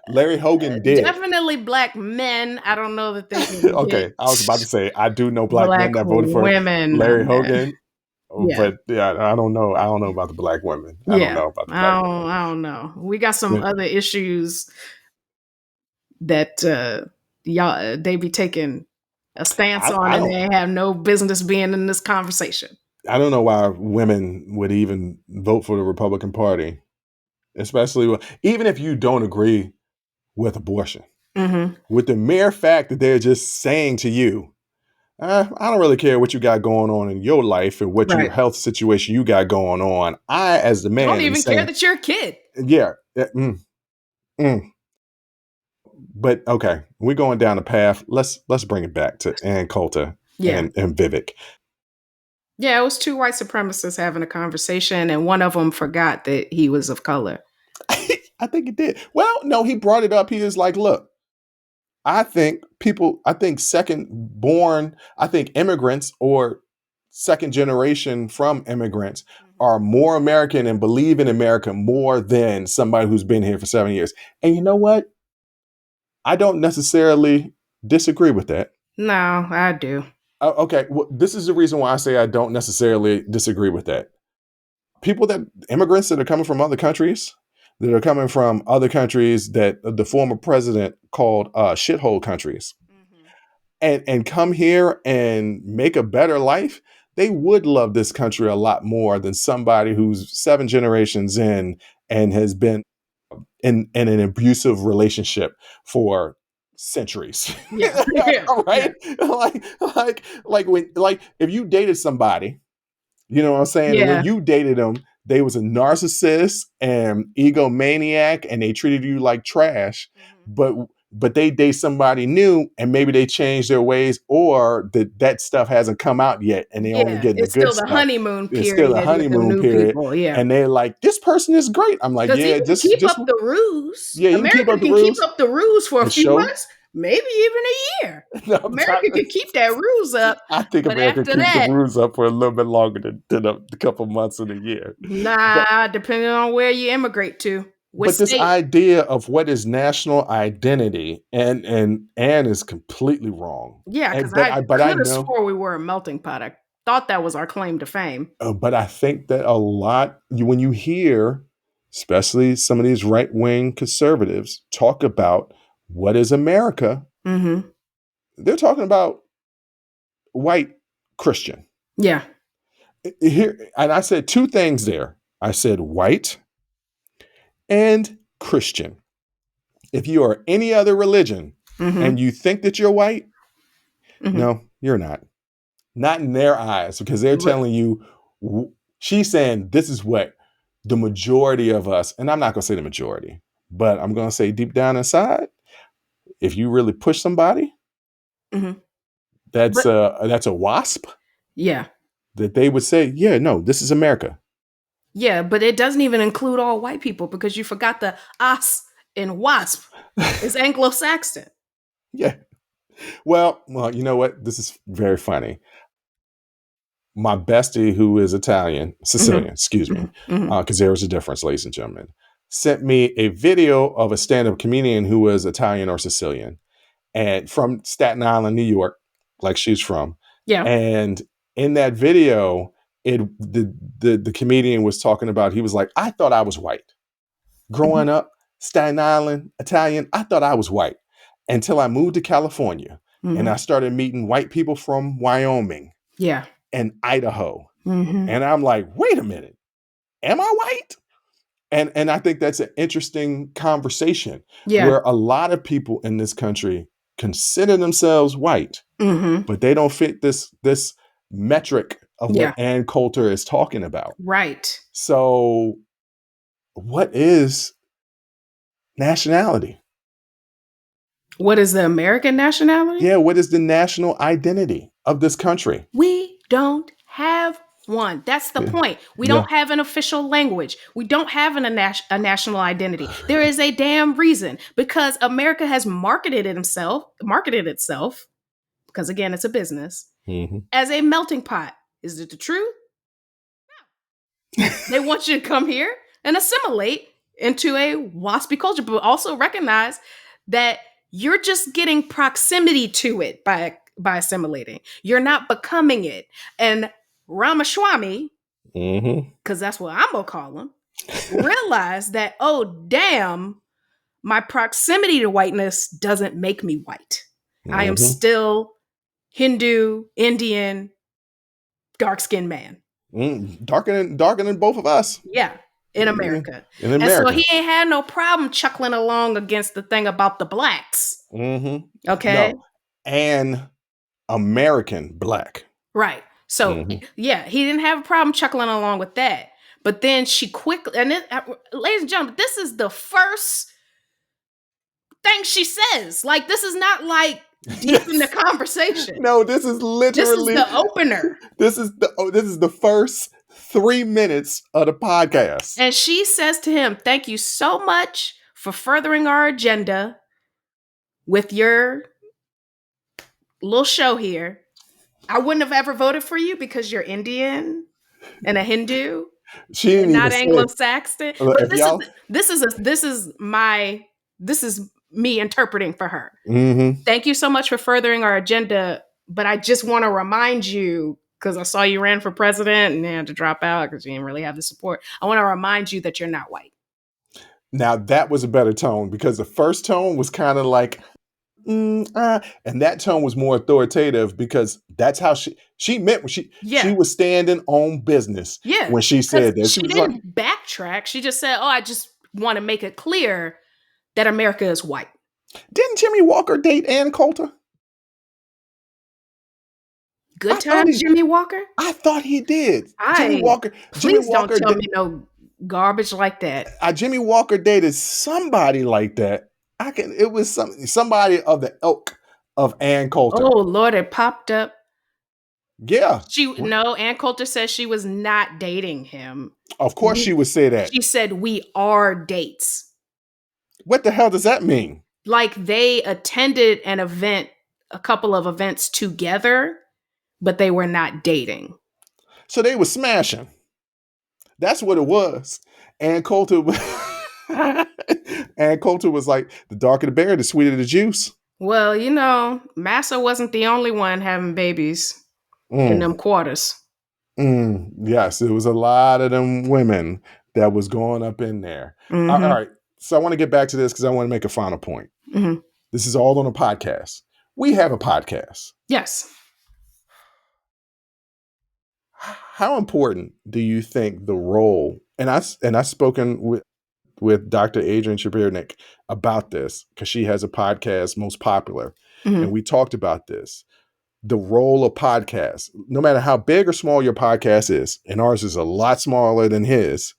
Larry Hogan did. Definitely black men. I don't know that they can okay, I was about to say I do know black men that voted for Larry Hogan. But I don't know. I don't know about the black women. I don't know about the black women. I don't know. We got some other issues that they be taking a stance on, and they have no business being in this conversation. I don't know why women would even vote for the Republican Party, especially even if you don't agree with abortion. Mm-hmm. With the mere fact that they're just saying to you, I don't really care what you got going on in your life and what your Right. health situation you got going on. I, as the Don't man, am even care saying, that you're a kid. yeah, mm. But okay, we're going down the path. Let's bring it back to Ann Coulter Yeah. and Vivek. Yeah, it was two white supremacists having a conversation, and one of them forgot that he was of color. I think he did. Well, no, he brought it up. He was like, look, I think I think immigrants or second generation from immigrants are more American and believe in America more than somebody who's been here for 7 years. And you know what? I don't necessarily disagree with that. No, I do. Okay, well, this is the reason why I say I don't necessarily disagree with that. Immigrants that are coming from other countries, that are coming from other countries that the former president called shithole countries, and come here and make a better life, they would love this country a lot more than somebody who's 7 generations in and has been in an abusive relationship for centuries. Yeah. Yeah. Right? Like if you dated somebody, you know what I'm saying? And when Yeah. you dated them, they was a narcissist and egomaniac, and they treated you like trash. But they date somebody new, and maybe they change their ways, or that stuff hasn't come out yet, and they only Yeah. getting the It's good still the stuff. honeymoon It's still a period with them honeymoon new period, people. Yeah. and they're like, "This person is great." I'm like, Because he "Yeah, can keep just up the ruse. yeah, you can keep America up the can keep rules up the ruse for a and few show." months, maybe even a year. No, America can keep that ruse up, I think but America after keeps the that, rules up for a little bit longer than a couple months in a year. But nah, depending on where you immigrate to, what but this state. idea of what is national identity, and Anne is completely wrong. Yeah, And because I but I could have know, swore we were a melting pot. I thought that was our claim to fame. but I think that a lot when you hear, especially some of these right wing conservatives talk about what is America, Mm-hmm. they're talking about white Christian. Yeah. Here, and I said two things there. I said white and Christian. If you are any other religion Mm-hmm. and you think that you're white, Mm-hmm. no, you're not. Not in their eyes, because they're telling you, she's saying this is what the majority of us, and I'm not going to say the majority, but I'm going to say deep down inside, if you really push somebody, Mm-hmm. that's But a wasp, yeah. that they would say, yeah, no, this is America. Yeah, but it doesn't even include all white people because you forgot the us in wasp is Anglo-Saxon. Yeah. Well, you know what? This is very funny. My bestie, who is Sicilian, Mm-hmm. excuse me, Mm-hmm. because there was a difference, ladies and gentlemen, sent me a video of a stand-up comedian who was Italian or Sicilian, and from Staten Island, New York, like she's from. Yeah. And in that video, the comedian was talking about, he was like, I thought I was white. Growing up, Staten Island, Italian, I thought I was white until I moved to California, and I started meeting white people from Wyoming Yeah. and Idaho. Mm-hmm. And I'm like, wait a minute, am I white? And I think that's an interesting conversation, Yeah. where a lot of people in this country consider themselves white, Mm-hmm. but they don't fit this metric of Yeah. what Ann Coulter is talking about. Right. So what is nationality? What is the American nationality? Yeah, what is the national identity of this country? We don't have one. That's the point. We Yeah. don't have an official language. We don't have a national identity. There is a damn reason, because America has marketed itself, because again, it's a business, as a melting pot. Is it the truth? No. They want you to come here and assimilate into a waspy culture, but also recognize that you're just getting proximity to it by assimilating. You're not becoming it. And Ramaswamy, because that's what I'm gonna call him, realized that, oh damn, my proximity to whiteness doesn't make me white. I am still Hindu, Indian, dark-skinned man. Darker than both of us. Yeah, in America. In And America. so he ain't had no problem chuckling along against the thing about the blacks. Okay. No. And American Black. Right. So, yeah, he didn't have a problem chuckling along with that. But then she quickly, ladies and gentlemen, this is the first thing she says. Like, this is not like deep in the conversation. No, this is literally the opener. This is the first 3 minutes of the podcast. And she says to him, "Thank you so much for furthering our agenda with your little show here. I wouldn't have ever voted for you because you're Indian and a Hindu, she didn't not even Anglo-Saxon." But this is me interpreting for her. Thank you so much for furthering our agenda, but I just want to remind you, because I saw you ran for president and you had to drop out because you didn't really have the support. I want to remind you that you're not white. Now that was a better tone, because the first tone was kind of like, and that tone was more authoritative, because that's how she meant when she was standing on business. Yeah, when she said that, she didn't backtrack. She just said, "Oh, I just want to make it clear that America is white." Didn't Jimmy Walker date Ann Coulter? Good times, Jimmy Walker? I thought he did. Jimmy Walker. Please don't tell me no garbage like that. Jimmy Walker dated somebody like that. It was somebody of the ilk of Ann Coulter. Oh Lord, it popped up. Yeah. Ann Coulter says she was not dating him. Of course she would say that. She said we are dates. What the hell does that mean? Like they attended an event, a couple of events together, but they were not dating. So they were smashing. That's what it was. Ann Coulter was like, the darker the berry, the sweeter the juice. Well, Massa wasn't the only one having babies in them quarters. Yes, it was a lot of them women that was going up in there. All right. So I want to get back to this because I want to make a final point. This is all on a podcast. We have a podcast. Yes. How important do you think the role, and I've spoken with Dr. Adrian Shabirnik about this, because she has a podcast, Most Popular, and we talked about this. The role of podcasts, no matter how big or small your podcast is, and ours is a lot smaller than his,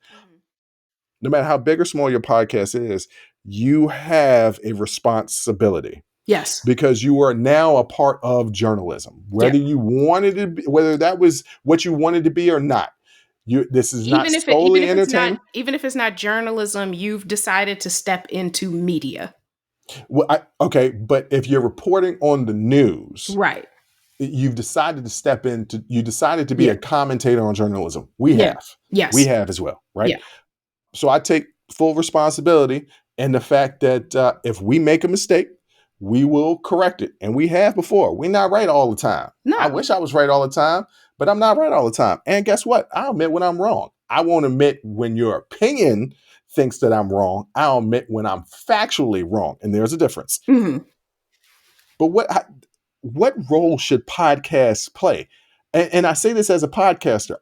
no matter how big or small your podcast is, you have a responsibility. Yes. Because you are now a part of journalism, whether you wanted to be, whether that was what you wanted to be or not. This is not solely entertainment. Even if it's not journalism, you've decided to step into media. Well, okay, but if you're reporting on the news, right? You decided to be a commentator on journalism. We have. Yes. We have as well, right? Yeah. So I take full responsibility in the fact that if we make a mistake, we will correct it. And we have before. We're not right all the time. No. I wish I was right all the time, but I'm not right all the time. And guess what? I'll admit when I'm wrong. I won't admit when your opinion thinks that I'm wrong. I'll admit when I'm factually wrong. And there's a difference. But what role should podcasts play? And I say this as a podcaster.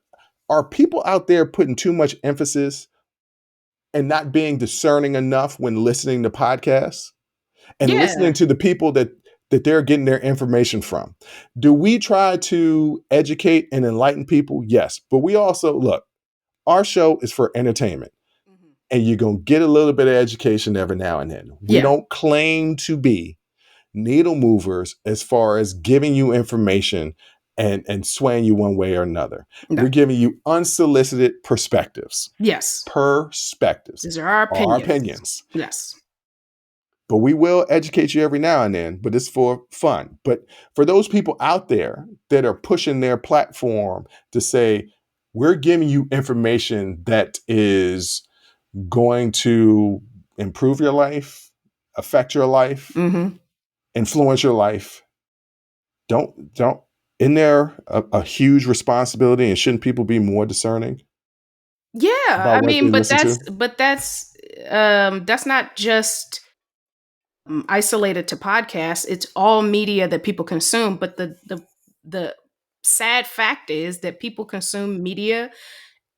Are people out there putting too much emphasis and not being discerning enough when listening to podcasts and listening to the people that they're getting their information from? Do we try to educate and enlighten people? Yes. But we also, look, our show is for entertainment. And you're going to get a little bit of education every now and then. We don't claim to be needle movers as far as giving you information and swaying you one way or another. No. We're giving you unsolicited perspectives. Yes. Perspectives. These are our opinions. Our opinions. Yes. But we will educate you every now and then, but it's for fun. But for those people out there that are pushing their platform to say, we're giving you information that is going to improve your life, affect your life, influence your life. Isn't there a huge responsibility, and shouldn't people be more discerning? Yeah, I mean, but that's not just isolated to podcasts. It's all media that people consume. But the sad fact is that people consume media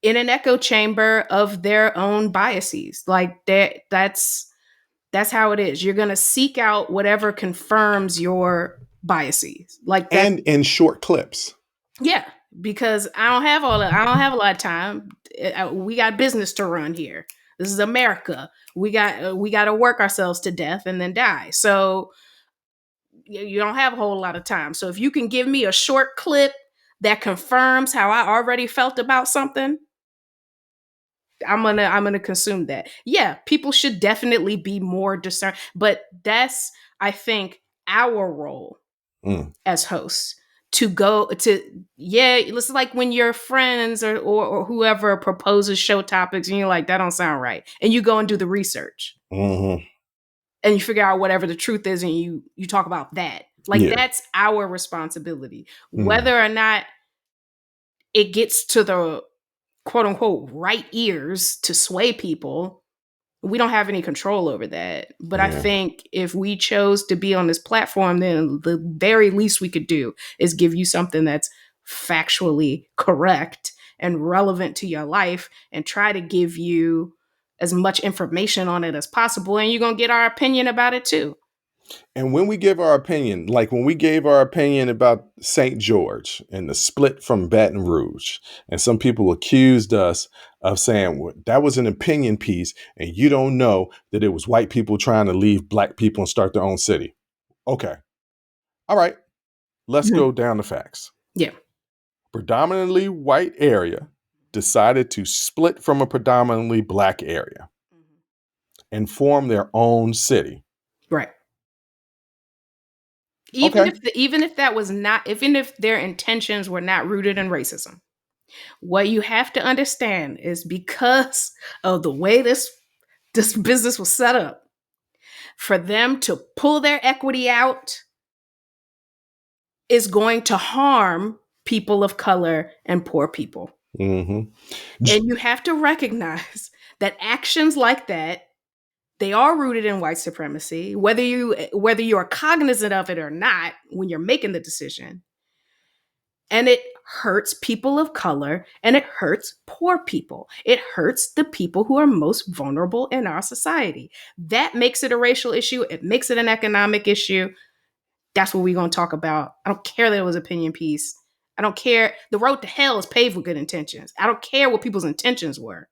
in an echo chamber of their own biases. Like that's how it is. You're going to seek out whatever confirms your biases like that. And in short clips. Yeah, because I don't have a lot of time. We got business to run here. This is America. We got to work ourselves to death and then die. So you don't have a whole lot of time. So if you can give me a short clip that confirms how I already felt about something, I'm gonna consume that. Yeah, people should definitely be more discerning, but that's, I think, our role as hosts to go to. Yeah, it's like when your friends or whoever proposes show topics and you're like, that don't sound right, and you go and do the research. Mm-hmm. And you figure out whatever the truth is, and you talk about that. Like, that's our responsibility. Whether or not it gets to the quote unquote right ears to sway people, we don't have any control over that. But I think if we chose to be on this platform, then the very least we could do is give you something that's factually correct and relevant to your life, and try to give you as much information on it as possible. And you're going to get our opinion about it too. And when we give our opinion, like when we gave our opinion about St. George and the split from Baton Rouge, and some people accused us of saying, well, that was an opinion piece and you don't know that it was white people trying to leave black people and start their own city. Okay. All right. Let's go down the facts. Yeah. Predominantly white area decided to split from a predominantly black area and form their own city. Right. Even if that was not, even if their intentions were not rooted in racism, what you have to understand is because of the way this business was set up, for them to pull their equity out is going to harm people of color and poor people. And you have to recognize that actions like that, they are rooted in white supremacy, whether you are cognizant of it or not when you're making the decision. And it hurts people of color, and it hurts poor people. It hurts the people who are most vulnerable in our society. That makes it a racial issue. It makes it an economic issue. That's what we're going to talk about. I don't care that it was an opinion piece. I don't care. The road to hell is paved with good intentions. I don't care what people's intentions were.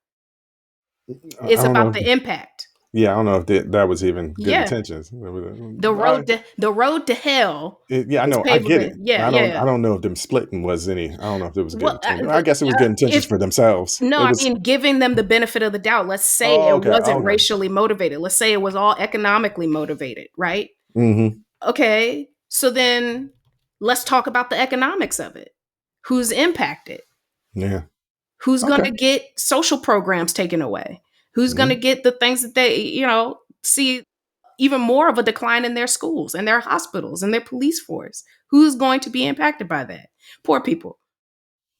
It's about the impact. Yeah, I don't know if that was even good intentions. The road to hell. I know. I get it. I don't know if them splitting was any. I don't know if it was good intentions. I guess it was good intentions for themselves. No, I mean, giving them the benefit of the doubt. Let's say it wasn't racially motivated. Let's say it was all economically motivated, right? Okay, so then let's talk about the economics of it. Who's impacted? Yeah. Who's going to get social programs taken away? Who's going to get the things that they, see even more of a decline in their schools and their hospitals and their police force? Who's going to be impacted by that? Poor people.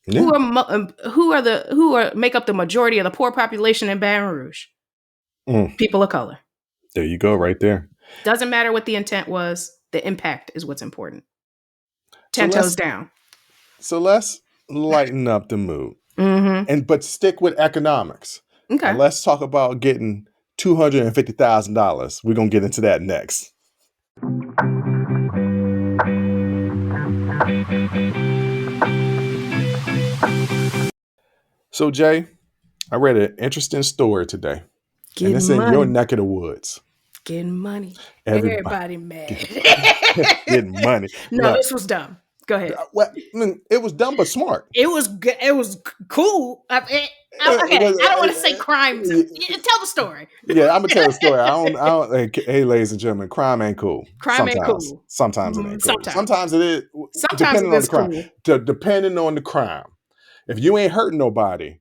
Yeah. Who make up the majority of the poor population in Baton Rouge? People of color. There you go, right there. Doesn't matter what the intent was. The impact is what's important. 10 toes down. So let's lighten up the mood, but stick with economics. Okay. And let's talk about getting $250,000. We're gonna get into that next. So Jay, I read an interesting story today, and it's in your neck of the woods. Getting money. Everybody mad. Getting money. No, this was dumb. Go ahead. Well, it was dumb but smart. It was cool. I don't want to say crime. Tell the story. Yeah, I'm gonna tell the story. I don't. Hey, ladies and gentlemen, crime ain't cool. Crime ain't cool. Sometimes it ain't cool. Sometimes it is. Sometimes depending on the crime. Depending on the crime. If you ain't hurting nobody,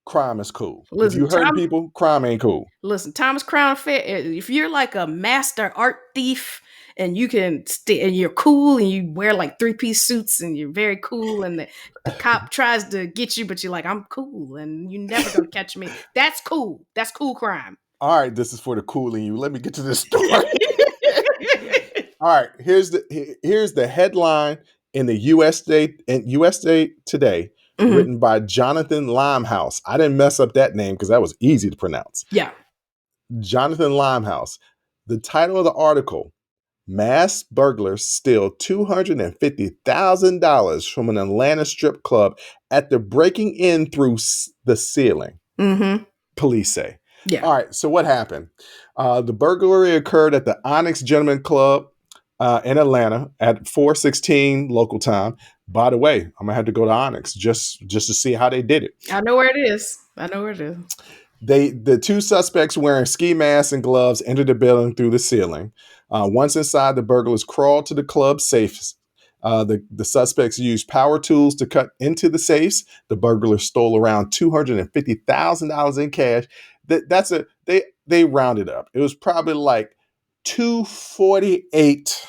crime is cool. Listen, if you hurting people, crime ain't cool. Listen, Thomas Crown Affair. If you're like a master art thief, and you can and you're cool, and you wear like 3-piece suits, and you're very cool, and the cop tries to get you, but you're like, I'm cool, and you're never gonna catch me. That's cool. That's cool crime. All right, this is for the cool in you. Let me get to this story. All right, here's the headline in the USA Today, written by Jonathan Limehouse. I didn't mess up that name because that was easy to pronounce. Yeah. Jonathan Limehouse. The title of the article: mass burglars steal $250,000 from an Atlanta strip club after breaking in through the ceiling. Mm-hmm. Police say. Yeah. All right, so what happened? The burglary occurred at the Onyx Gentleman Club in Atlanta at 4:16 local time. By the way, I'm gonna have to go to Onyx just to see how they did it. I know where it is. The two suspects wearing ski masks and gloves entered the building through the ceiling. Once inside, the burglars crawled to the club safes. The suspects used power tools to cut into the safes. The burglars stole around $250,000 in cash. They rounded up. It was probably like 248.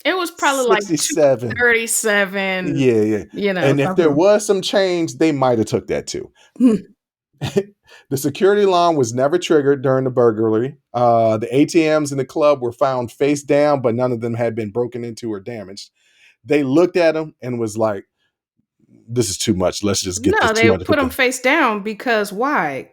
It was probably 67. Like 237. Yeah. You know, and if there was some change, they might have took that too. The security alarm was never triggered during the burglary. The ATMs in the club were found face down, but none of them had been broken into or damaged. They looked at them and was like, this is too much. Let's just get this. They put them face down because why?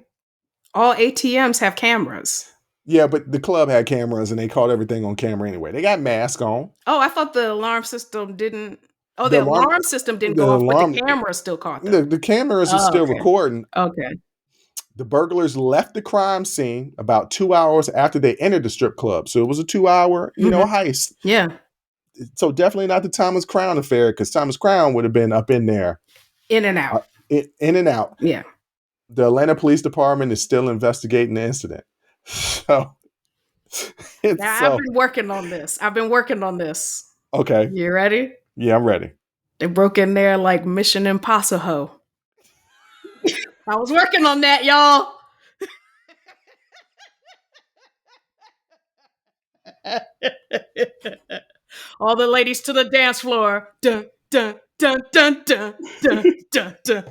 All ATMs have cameras. Yeah, but the club had cameras and they caught everything on camera anyway. They got masks on. Oh, I thought the alarm system didn't. Oh, the alarm system didn't go off, but the camera still caught them. The cameras are still recording. Okay. The burglars left the crime scene about 2 hours after they entered the strip club. So it was a 2-hour, heist. Yeah. So definitely not the Thomas Crown affair, because Thomas Crown would have been up in there. In and out. In and out. Yeah. The Atlanta Police Department is still investigating the incident. So I've been working on this. Okay. You ready? Yeah, I'm ready. They broke in there like Mission Impossible. I was working on that, y'all. All the ladies to the dance floor. Dun, dun, dun, dun, dun, dun, dun, dun.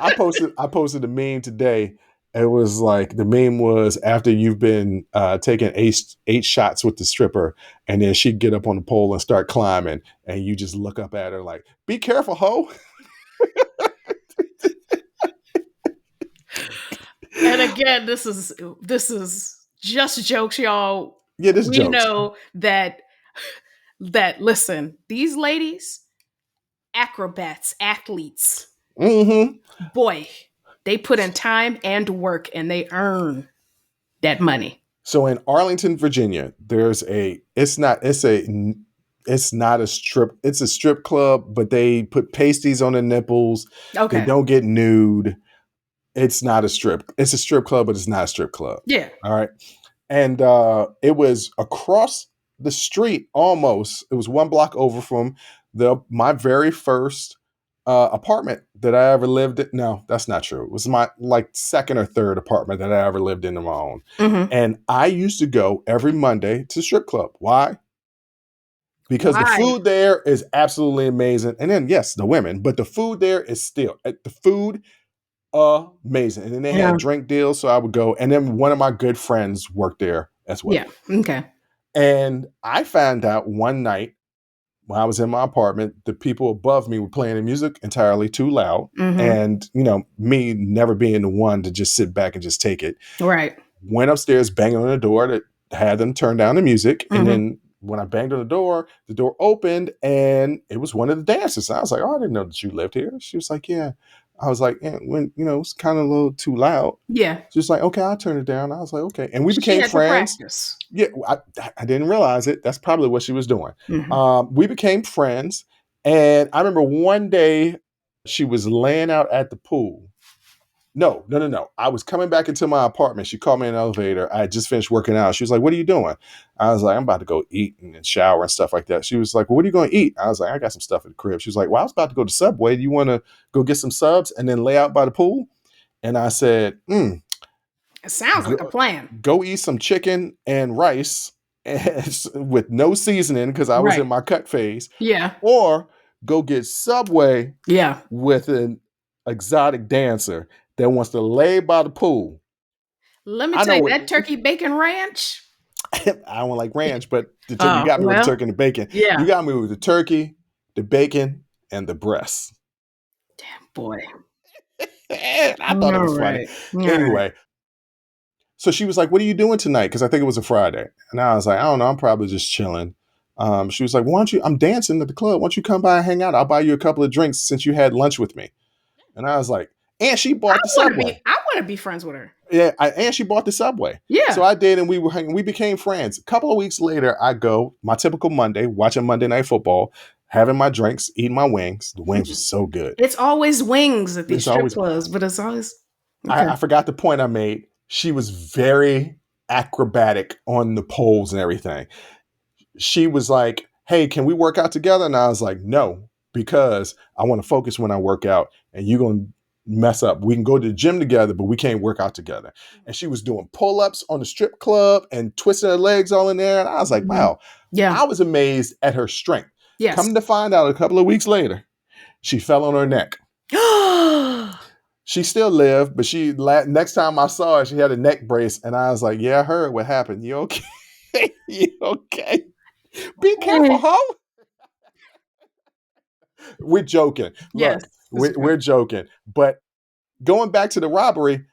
I posted a meme today. It was like, the meme was after you've been taking eight shots with the stripper, and then she'd get up on the pole and start climbing, and you just look up at her like, be careful, ho. And again, this is just jokes, y'all. Yeah, this we jokes. Know that listen, these ladies, acrobats, athletes. Mm-hmm. Boy, they put in time and work, and they earn that money. So in Arlington, Virginia, it's not a strip. It's a strip club, but they put pasties on the nipples. Okay. They don't get nude. It's not a strip. It's a strip club, but it's not a strip club. Yeah. All right. And it was across the street almost. It was 1 block over from my very first apartment that I ever lived in. No, that's not true. It was my second or third apartment that I ever lived in on my own. Mm-hmm. And I used to go every Monday to the strip club. Why? Because the food there is absolutely amazing. And then, yes, the women, but the food there is still amazing. And then they had drink deals, so I would go. And then one of my good friends worked there as well. Yeah. Okay. And I found out one night when I was in my apartment, the people above me were playing the music entirely too loud. Mm-hmm. And, me never being the one to just sit back and just take it. Right. Went upstairs, banging on the door to have them turn down the music. Mm-hmm. And then when I banged on the door opened and it was one of the dancers. I was like, oh, I didn't know that you lived here. She was like, yeah. I was like, when it's kind of a little too loud. Yeah. She was like, okay, I'll turn it down. I was like, okay. And we became friends. Yeah, I didn't realize it. That's probably what she was doing. Mm-hmm. We became friends. And I remember one day she was laying out at the pool. No. I was coming back into my apartment. She called me in an elevator. I had just finished working out. She was like, what are you doing? I was like, I'm about to go eat and shower and stuff like that. She was like, well, what are you going to eat? I was like, I got some stuff at the crib. She was like, well, I was about to go to Subway. Do you want to go get some subs and then lay out by the pool? And I said, it sounds like a plan. Go eat some chicken and rice with no seasoning because I was in my cut phase. Yeah. Or go get Subway with an exotic dancer that wants to lay by the pool. Let me tell you, that turkey bacon ranch. I don't like ranch, but you got me with the turkey and the bacon. Yeah. You got me with the turkey, the bacon, and the breasts. Damn, boy. I thought it was funny. Anyway, so she was like, what are you doing tonight? Because I think it was a Friday. And I was like, I don't know. I'm probably just chilling. She was like, why don't you, I'm dancing at the club. Why don't you come by and hang out? I'll buy you a couple of drinks since you had lunch with me. And I was like, and she bought the Subway. I want to be friends with her. Yeah, and she bought the Subway. Yeah. So I did, and we were hanging. We became friends. A couple of weeks later, I go, my typical Monday, watching Monday Night Football, having my drinks, eating my wings. The wings were so good. It's always wings at these strip clubs, but it's always... Okay. I forgot the point I made. She was very acrobatic on the poles and everything. She was like, hey, can we work out together? And I was like, no, because I want to focus when I work out, and you're going to mess up. We can go to the gym together, but we can't work out together. And she was doing pull-ups on the strip club and twisting her legs all in there. And I was like, wow. Yeah. I was amazed at her strength. Yes. Come to find out, a couple of weeks later, she fell on her neck. She still lived, but next time I saw her, she had a neck brace. And I was like, yeah, I heard what happened. You okay? You okay? Be careful, ho. We're joking. Yes. Look, we're joking. But going back to the robbery,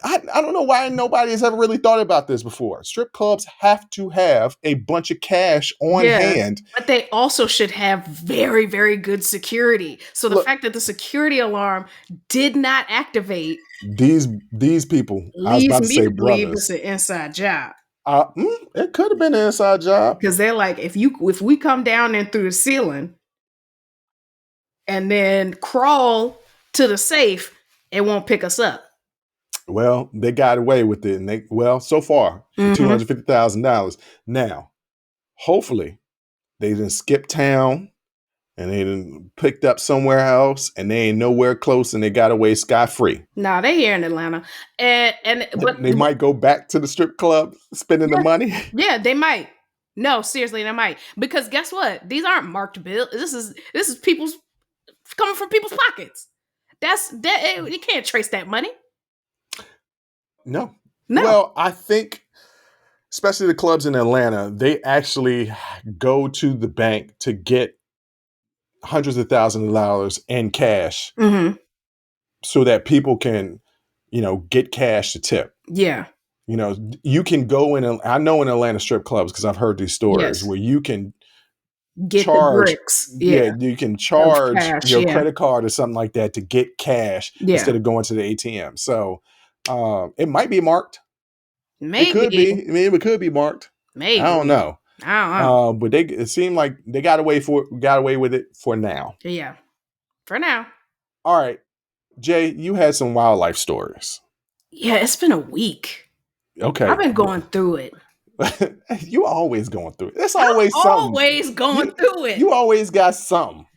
I don't know why nobody has ever really thought about this before. Strip clubs have to have a bunch of cash on hand. But they also should have very, very good security. So the fact that the security alarm did not activate. These people, I was about to say believe it's an inside job. It could have been an inside job. Because they're like, if we come down in through the ceiling and then crawl to the safe, it won't pick us up. Well, they got away with it, and so far, $250,000. Now, hopefully, they didn't skip town, and they didn't picked up somewhere else, and they ain't nowhere close, and they got away scot-free. Nah, they here in Atlanta, but they might go back to the strip club spending the money. Yeah, they might. No, seriously, they might, because guess what? These aren't marked bills. This is people's coming from people's pockets. You can't trace that money. No. Well, I think, especially the clubs in Atlanta, they actually go to the bank to get hundreds of thousands of dollars in cash so that people can, get cash to tip. Yeah. You can go in, I know in Atlanta strip clubs, because I've heard these stories where you can get charge, the bricks. Yeah, you can charge your credit card or something like that to get cash instead of going to the ATM. So it might be marked. Maybe. It could be. I mean, it could be marked. Maybe. I don't know. But it seemed like they got away with it for now. Yeah. For now. All right. Jay, you had some wildlife stories. Yeah, it's been a week. Okay. I've been going through it. You always going through it. It's always something. Always going through it. You always got something.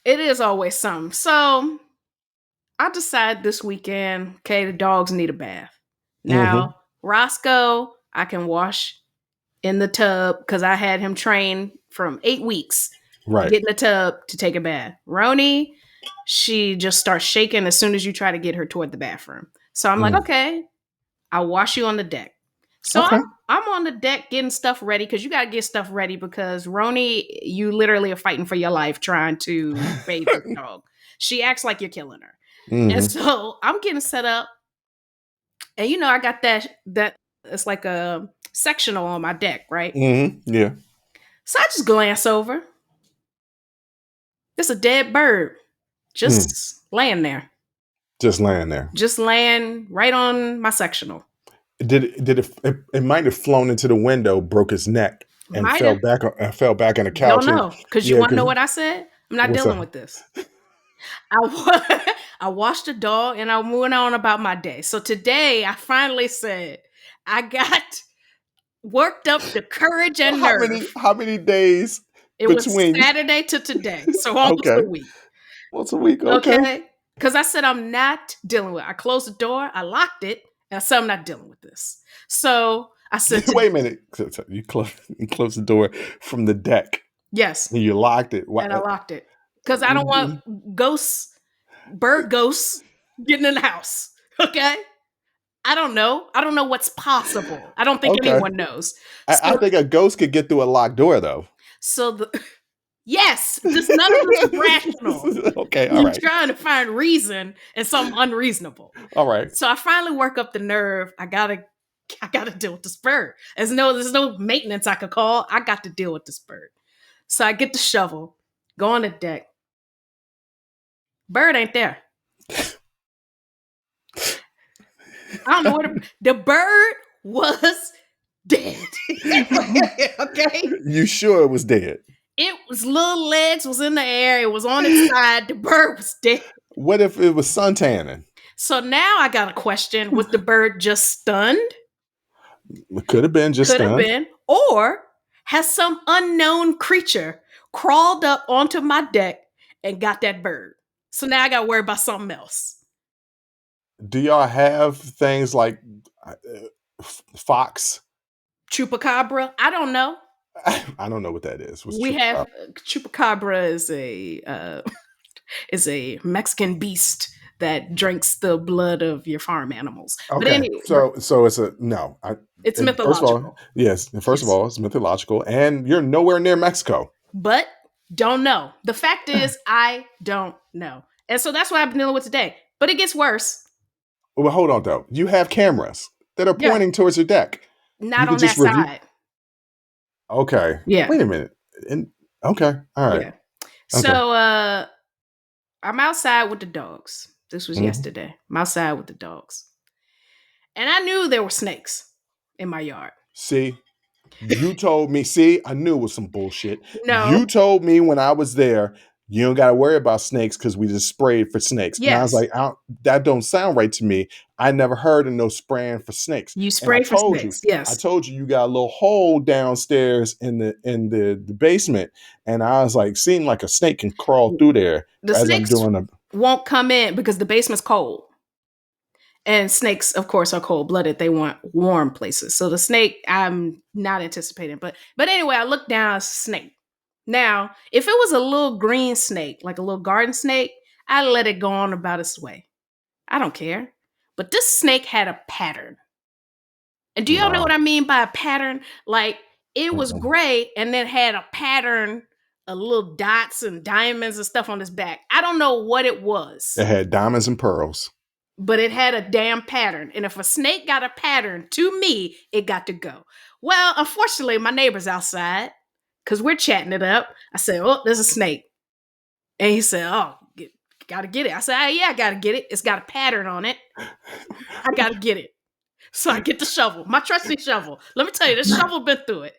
It is always something. So I decided this weekend, okay, the dogs need a bath. Now, Roscoe, I can wash in the tub because I had him trained from 8 weeks. Right. Get in the tub to take a bath. Roni, she just starts shaking as soon as you try to get her toward the bathroom. So I'm like, okay, I'll wash you on the deck. So I'm on the deck getting stuff ready because you got to get stuff ready because Roni, you literally are fighting for your life trying to bathe the dog. She acts like you're killing her. And so I'm getting set up. And I got that it's like a sectional on my deck, right? Yeah. So I just glance over. It's a dead bird. Just laying there. Just laying there. Just laying right on my sectional. It might have flown into the window, broke his neck, and fell back on the couch. Don't know. Because you want to know what I said? I'm not dealing with this. I washed the dog and I went on about my day. So today I finally said I got worked up the courage and nerve. How many days? It was Saturday to today. So almost a week. Once a week. Okay. Because I said I'm not dealing with it. I closed the door, I locked it, and I said I'm not dealing with this. So I said wait a minute. You closed the door from the deck. Yes. And you locked it. And I locked it. Because I don't want bird ghosts getting in the house. Okay? I don't know. I don't know what's possible. I don't think anyone knows. I think a ghost could get through a locked door, though. So yes, just none of this is rational. Okay, all right. You're trying to find reason and something unreasonable. All right. So I finally work up the nerve. I gotta I got to deal with this bird. There's no maintenance I could call. I got to deal with this bird. So I get the shovel, go on the deck. Bird ain't there. I don't know where the bird was dead. Okay. You sure it was dead? It was little legs was in the air. It was on its side. The bird was dead. What if it was suntanning? So now I got a question. Was the bird just stunned? It could have been just Could have stunned. been. Or has some unknown creature crawled up onto my deck and got that bird? So now I got to worry about something else. Do y'all have things like fox? Chupacabra? I don't know. I don't know what that is. What's We have Chupacabra is a Mexican beast that drinks the blood of your farm animals. Okay. But anyway, so it's a no. It's mythological. First of all, yes. First of all, it's mythological, and you're nowhere near Mexico. But don't know. The fact is, I don't know, and so that's what I've been dealing with today. But it gets worse. Well, hold on though. You have cameras that are pointing towards your deck. Not on that side. Okay. Yeah. Wait a minute. Okay. All right. Yeah. So I'm outside with the dogs. This was yesterday. I'm outside with the dogs. And I knew there were snakes in my yard. See, you told me. See, I knew it was some bullshit. No. You told me when I was there, you don't got to worry about snakes because we just sprayed for snakes. Yes. And I was like, that don't sound right to me. I never heard of no spraying for snakes. You spray for snakes, yes. I told you got a little hole downstairs in the basement. And I was like, seemed like a snake can crawl through there. The snakes won't come in because the basement's cold. And snakes, of course, are cold-blooded. They want warm places. So the snake, I'm not anticipating. But anyway, I looked down, it's a snake. Now, if it was a little green snake, like a little garden snake, I'd let it go on about its way. I don't care. But this snake had a pattern. And do y'all know what I mean by a pattern? Like, it was gray and then had a pattern of little dots and diamonds and stuff on its back. I don't know what it was. It had diamonds and pearls. But it had a damn pattern. And if a snake got a pattern to me, it got to go. Well, unfortunately, my neighbor's outside because we're chatting it up. I said, oh, there's a snake. And he said, oh, gotta get it. I said, yeah, I gotta get it. It's got a pattern on it. I gotta get it. So I get the shovel, my trusty shovel. Let me tell you, this shovel been through it.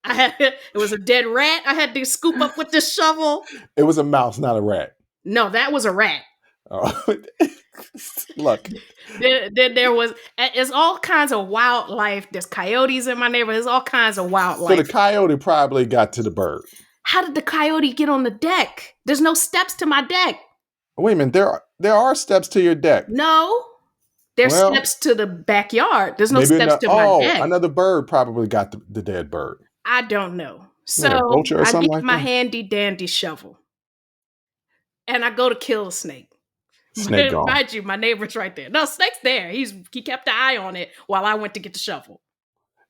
It was a dead rat. I had to scoop up with this shovel. It was a mouse, not a rat. No, that was a rat. Oh, look. There was, it's all kinds of wildlife. There's coyotes in my neighborhood. There's all kinds of wildlife. So the coyote probably got to the bird. How did the coyote get on the deck? There's no steps to my deck. Wait a minute. There are steps to your deck. No. There's steps to the backyard. There's no steps to my deck. Another bird probably got the dead bird. I don't know. So I get my handy dandy shovel. And I go to kill the snake. Snake gone. Mind you, my neighbor's right there. No, snake's there. He kept an eye on it while I went to get the shovel.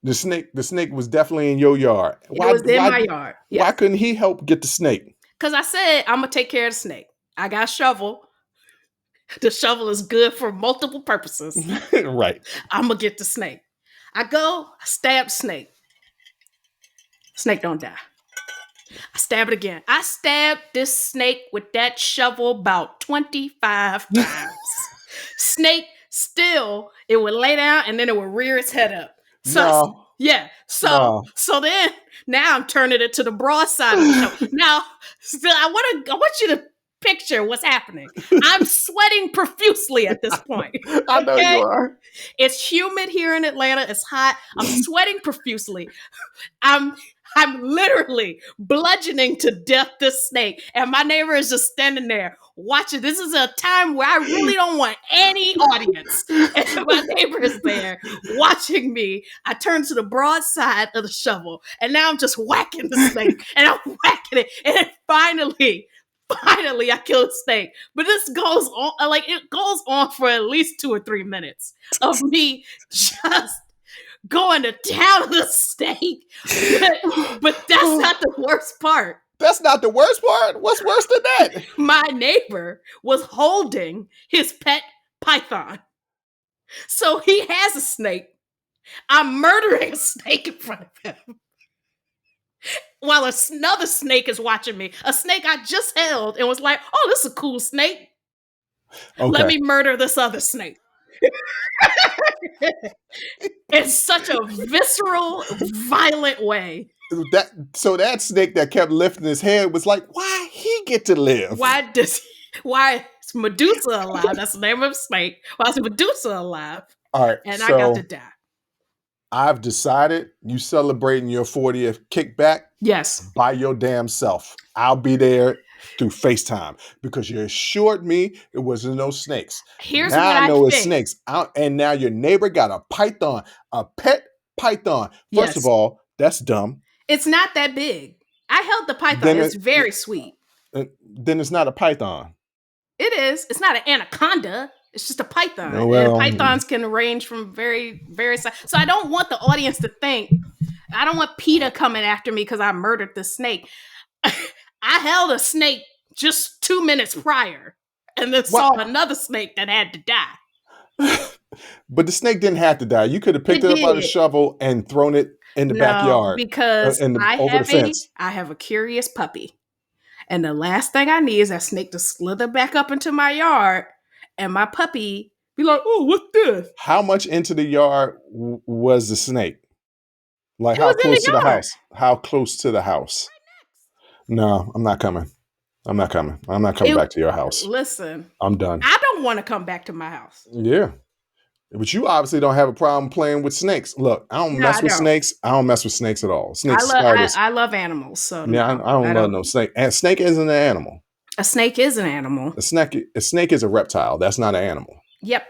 The snake was definitely in your yard. It was in my yard. Yes. Why couldn't he help get the snake? Because I said, I'm going to take care of the snake. I got a shovel. The shovel is good for multiple purposes. Right. I'm going to get the snake. I go, I stab snake. Snake don't die. I stab it again. I stabbed this snake with that shovel about 25 times. Snake still, it would lay down and then it would rear its head up. So, yeah. So then, now I'm turning it to the broad side of the shovel. Now, I want you to picture what's happening. I'm sweating profusely at this point. I know you are. It's humid here in Atlanta. It's hot. I'm sweating profusely. I'm literally bludgeoning to death this snake. And my neighbor is just standing there watching. This is a time where I really don't want any audience. And my neighbor is there watching me. I turn to the broad side of the shovel. And now I'm just whacking the snake. And I'm whacking it. And then finally, I kill the snake. But this goes on, it goes on for at least 2 or 3 minutes of me just going to town on the snake. But that's not the worst part. That's not the worst part? What's worse than that? My neighbor was holding his pet python. So he has a snake I'm murdering a snake in front of him. While another snake is watching me. A snake I just held and was like, oh, this is a cool snake. Okay. Let me murder this other snake. In such a visceral, violent way. So that snake that kept lifting his head was like, why he get to live? Why is Medusa alive? That's the name of the snake. Why is Medusa alive? All right. And so I got to die. I've decided you celebrating your 40th kickback. Yes. By your damn self. I'll be there through FaceTime because you assured me it wasn't no snakes. Here's now what I know it's think. snakes. And now your neighbor got a python, a pet python. First of all, that's dumb. It's not that big. I held the python. Then it's very sweet. Then it's not a python. It is. It's not an anaconda. It's just a python. Oh, well, and pythons can range from very, very size. So I don't want the audience to think, I don't want PETA coming after me because I murdered the snake. I held a snake just 2 minutes prior and then saw another snake that had to die. But the snake didn't have to die. You could have picked it up by the shovel and thrown it in the backyard. Because I have a curious puppy. And the last thing I need is that snake to slither back up into my yard and my puppy be like, oh, what's this? How much into the yard was the snake? Like how close to the house? How close to the house? No, I'm not coming. I'm not coming back to your house. Listen. I'm done. I don't want to come back to my house. Yeah. But you obviously don't have a problem playing with snakes. Look, I don't mess with snakes. I don't mess with snakes at all. Snakes I love animals. So yeah, I don't love no snake. And snake isn't an animal. A snake is an animal. A snake is a reptile. That's not an animal. Yep.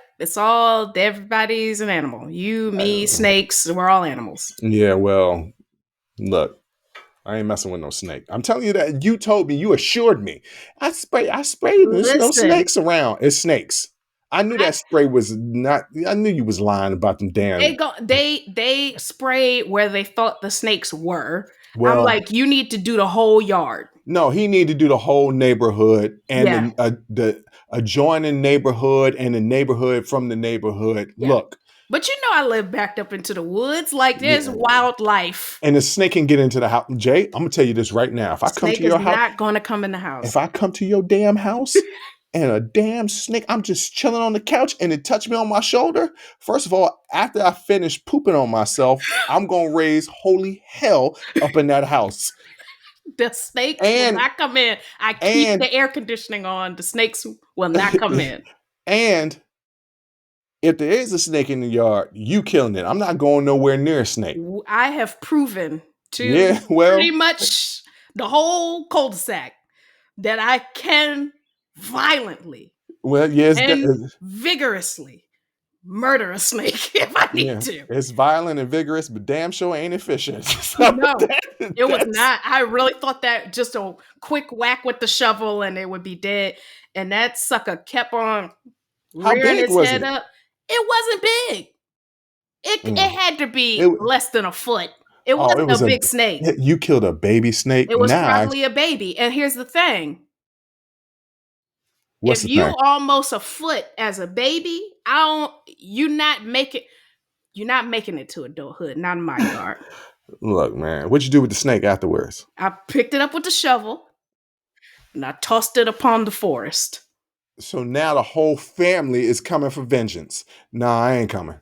Everybody's an animal. You, me, snakes, we're all animals. Yeah, well, look, I ain't messing with no snake. I'm telling you that you told me, you assured me. I sprayed. There's no snakes around. It's snakes. I knew that spray was not. I knew you was lying about them damn. They sprayed where they thought the snakes were. Well, I'm like, you need to do the whole yard. No, he needed to do the whole neighborhood and the adjoining neighborhood and the neighborhood from the neighborhood. Yeah. Look. But you know I live backed up into the woods. Like there's wildlife. And the snake can get into the house. Jay, I'm going to tell you this right now. If I come to your house. Not going to come in the house. If I come to your damn house and a damn snake, I'm just chilling on the couch and it touched me on my shoulder. First of all, after I finish pooping on myself, I'm going to raise holy hell up in that house. The snakes will not come in. I keep the air conditioning on. The snakes will not come in. And if there is a snake in the yard, you killing it. I'm not going nowhere near a snake. I have proven to pretty much the whole cul-de-sac that I can violently vigorously murder a snake if I need to. It's violent and vigorous, but damn sure ain't efficient. No, it was not. I really thought that just a quick whack with the shovel and it would be dead. And that sucker kept on rearing his head up. It wasn't big. It had to be less than a foot. It wasn't a big snake. You killed a baby snake? It was probably a baby. And here's the thing. If you almost a foot as a baby, you're not making it to adulthood, not in my yard. Look, man, what'd you do with the snake afterwards? I picked it up with the shovel and I tossed it upon the forest. So now the whole family is coming for vengeance. Nah, I ain't coming.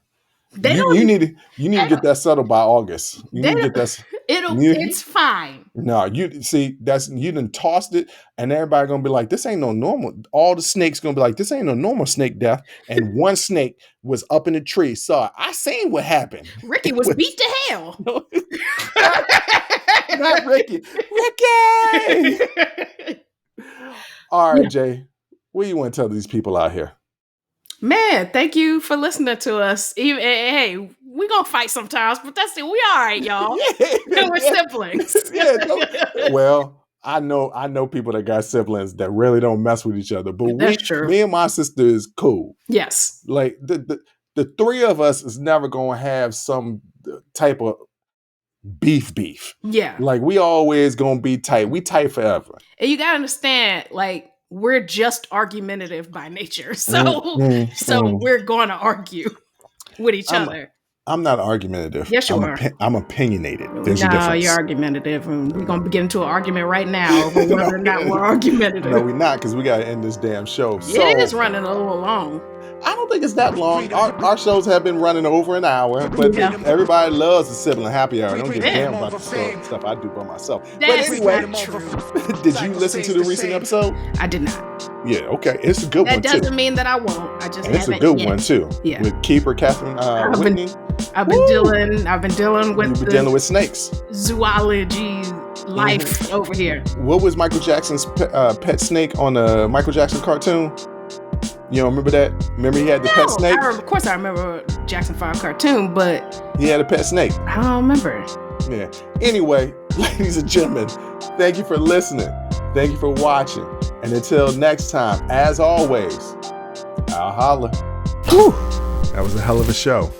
You need to get that settled by August. You need to get that. It's fine. No, you see, you done tossed it, and everybody gonna be like, "This ain't no normal." All the snakes gonna be like, "This ain't no normal snake death." And one snake was up in the tree. So I seen what happened. Ricky was beat to hell. Not Ricky. Ricky. All right, Jay. What do you want to tell these people out here? Man, thank you for listening to us. Hey, we're going to fight sometimes, but that's it. We all right, y'all. We're siblings. Well, I know people that got siblings that really don't mess with each other, but me and my sister is cool. Yes. Like the three of us is never going to have some type of beef. Yeah. Like we always going to be tight. We tight forever. And you got to understand, like, we're just argumentative by nature. So we're going to argue with each other. I'm not argumentative. Yes, you are. I'm opinionated. There's a No, difference. you're argumentative, and we're gonna get into an argument right now over whether or not we're argumentative. No, we're not, because we gotta end this damn show. It is running a little long. I don't think it's that long. Our shows have been running over an hour, but everybody loves the Sibling Happy Hour. I don't give a damn about the stuff I do by myself. That's but anyway, not true. Did you listen to the recent episode? I did not. Yeah, okay. It's a good one, too. That doesn't mean that I won't. I just haven't. It's a good one, too. Yeah. With Keeper Catherine Whitney. I've been dealing with dealing with snakes. Zoology life over here. What was Michael Jackson's pet snake on the Michael Jackson cartoon? You don't remember that? Remember he had the pet snake? Of course I remember Jackson 5 cartoon, but... He had a pet snake. I don't remember. Yeah. Anyway, ladies and gentlemen, thank you for listening. Thank you for watching. And until next time, as always, I'll holla. Whew. That was a hell of a show.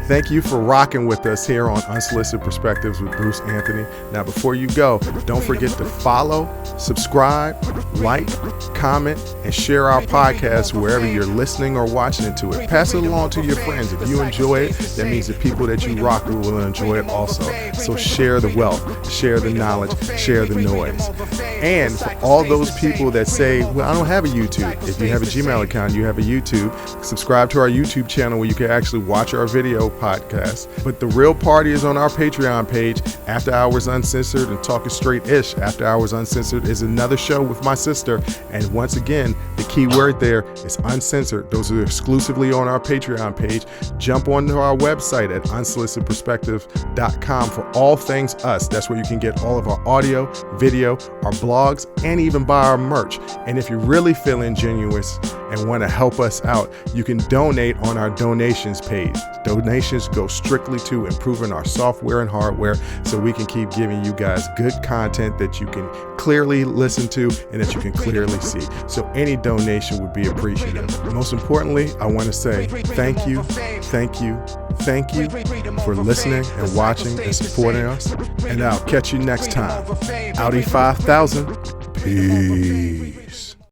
Thank you for rocking with us here on Unsolicited Perspectives with Bruce Anthony. Now, before you go, don't forget to follow, subscribe, like, comment, and share our podcast wherever you're listening or watching into it. Pass it along to your friends. If you enjoy it, that means the people that you rock with will enjoy it also. So share the wealth, share the knowledge, share the noise. And for all those people that say, well, I don't have a YouTube. If you have a Gmail account, you have a YouTube. Subscribe to our YouTube channel where you can actually watch our video podcast. But the real party is on our Patreon page, After Hours Uncensored and Talking Straight-ish. After Hours Uncensored is another show with my sister. And once again, the key word there is uncensored. Those are exclusively on our Patreon page. Jump onto our website at unsolicitedperspective.com for all things us. That's where you can get all of our audio, video, our blogs, and even buy our merch. And if you're really feeling genuine and want to help us out, you can donate on our donations page. Donations go strictly to improving our software and hardware so we can keep giving you guys good content that you can clearly listen to and that you can clearly see. So any donation would be appreciated. Most importantly, I want to say thank you for listening and watching and supporting us. And I'll catch you next time. Audi 5000. Peace.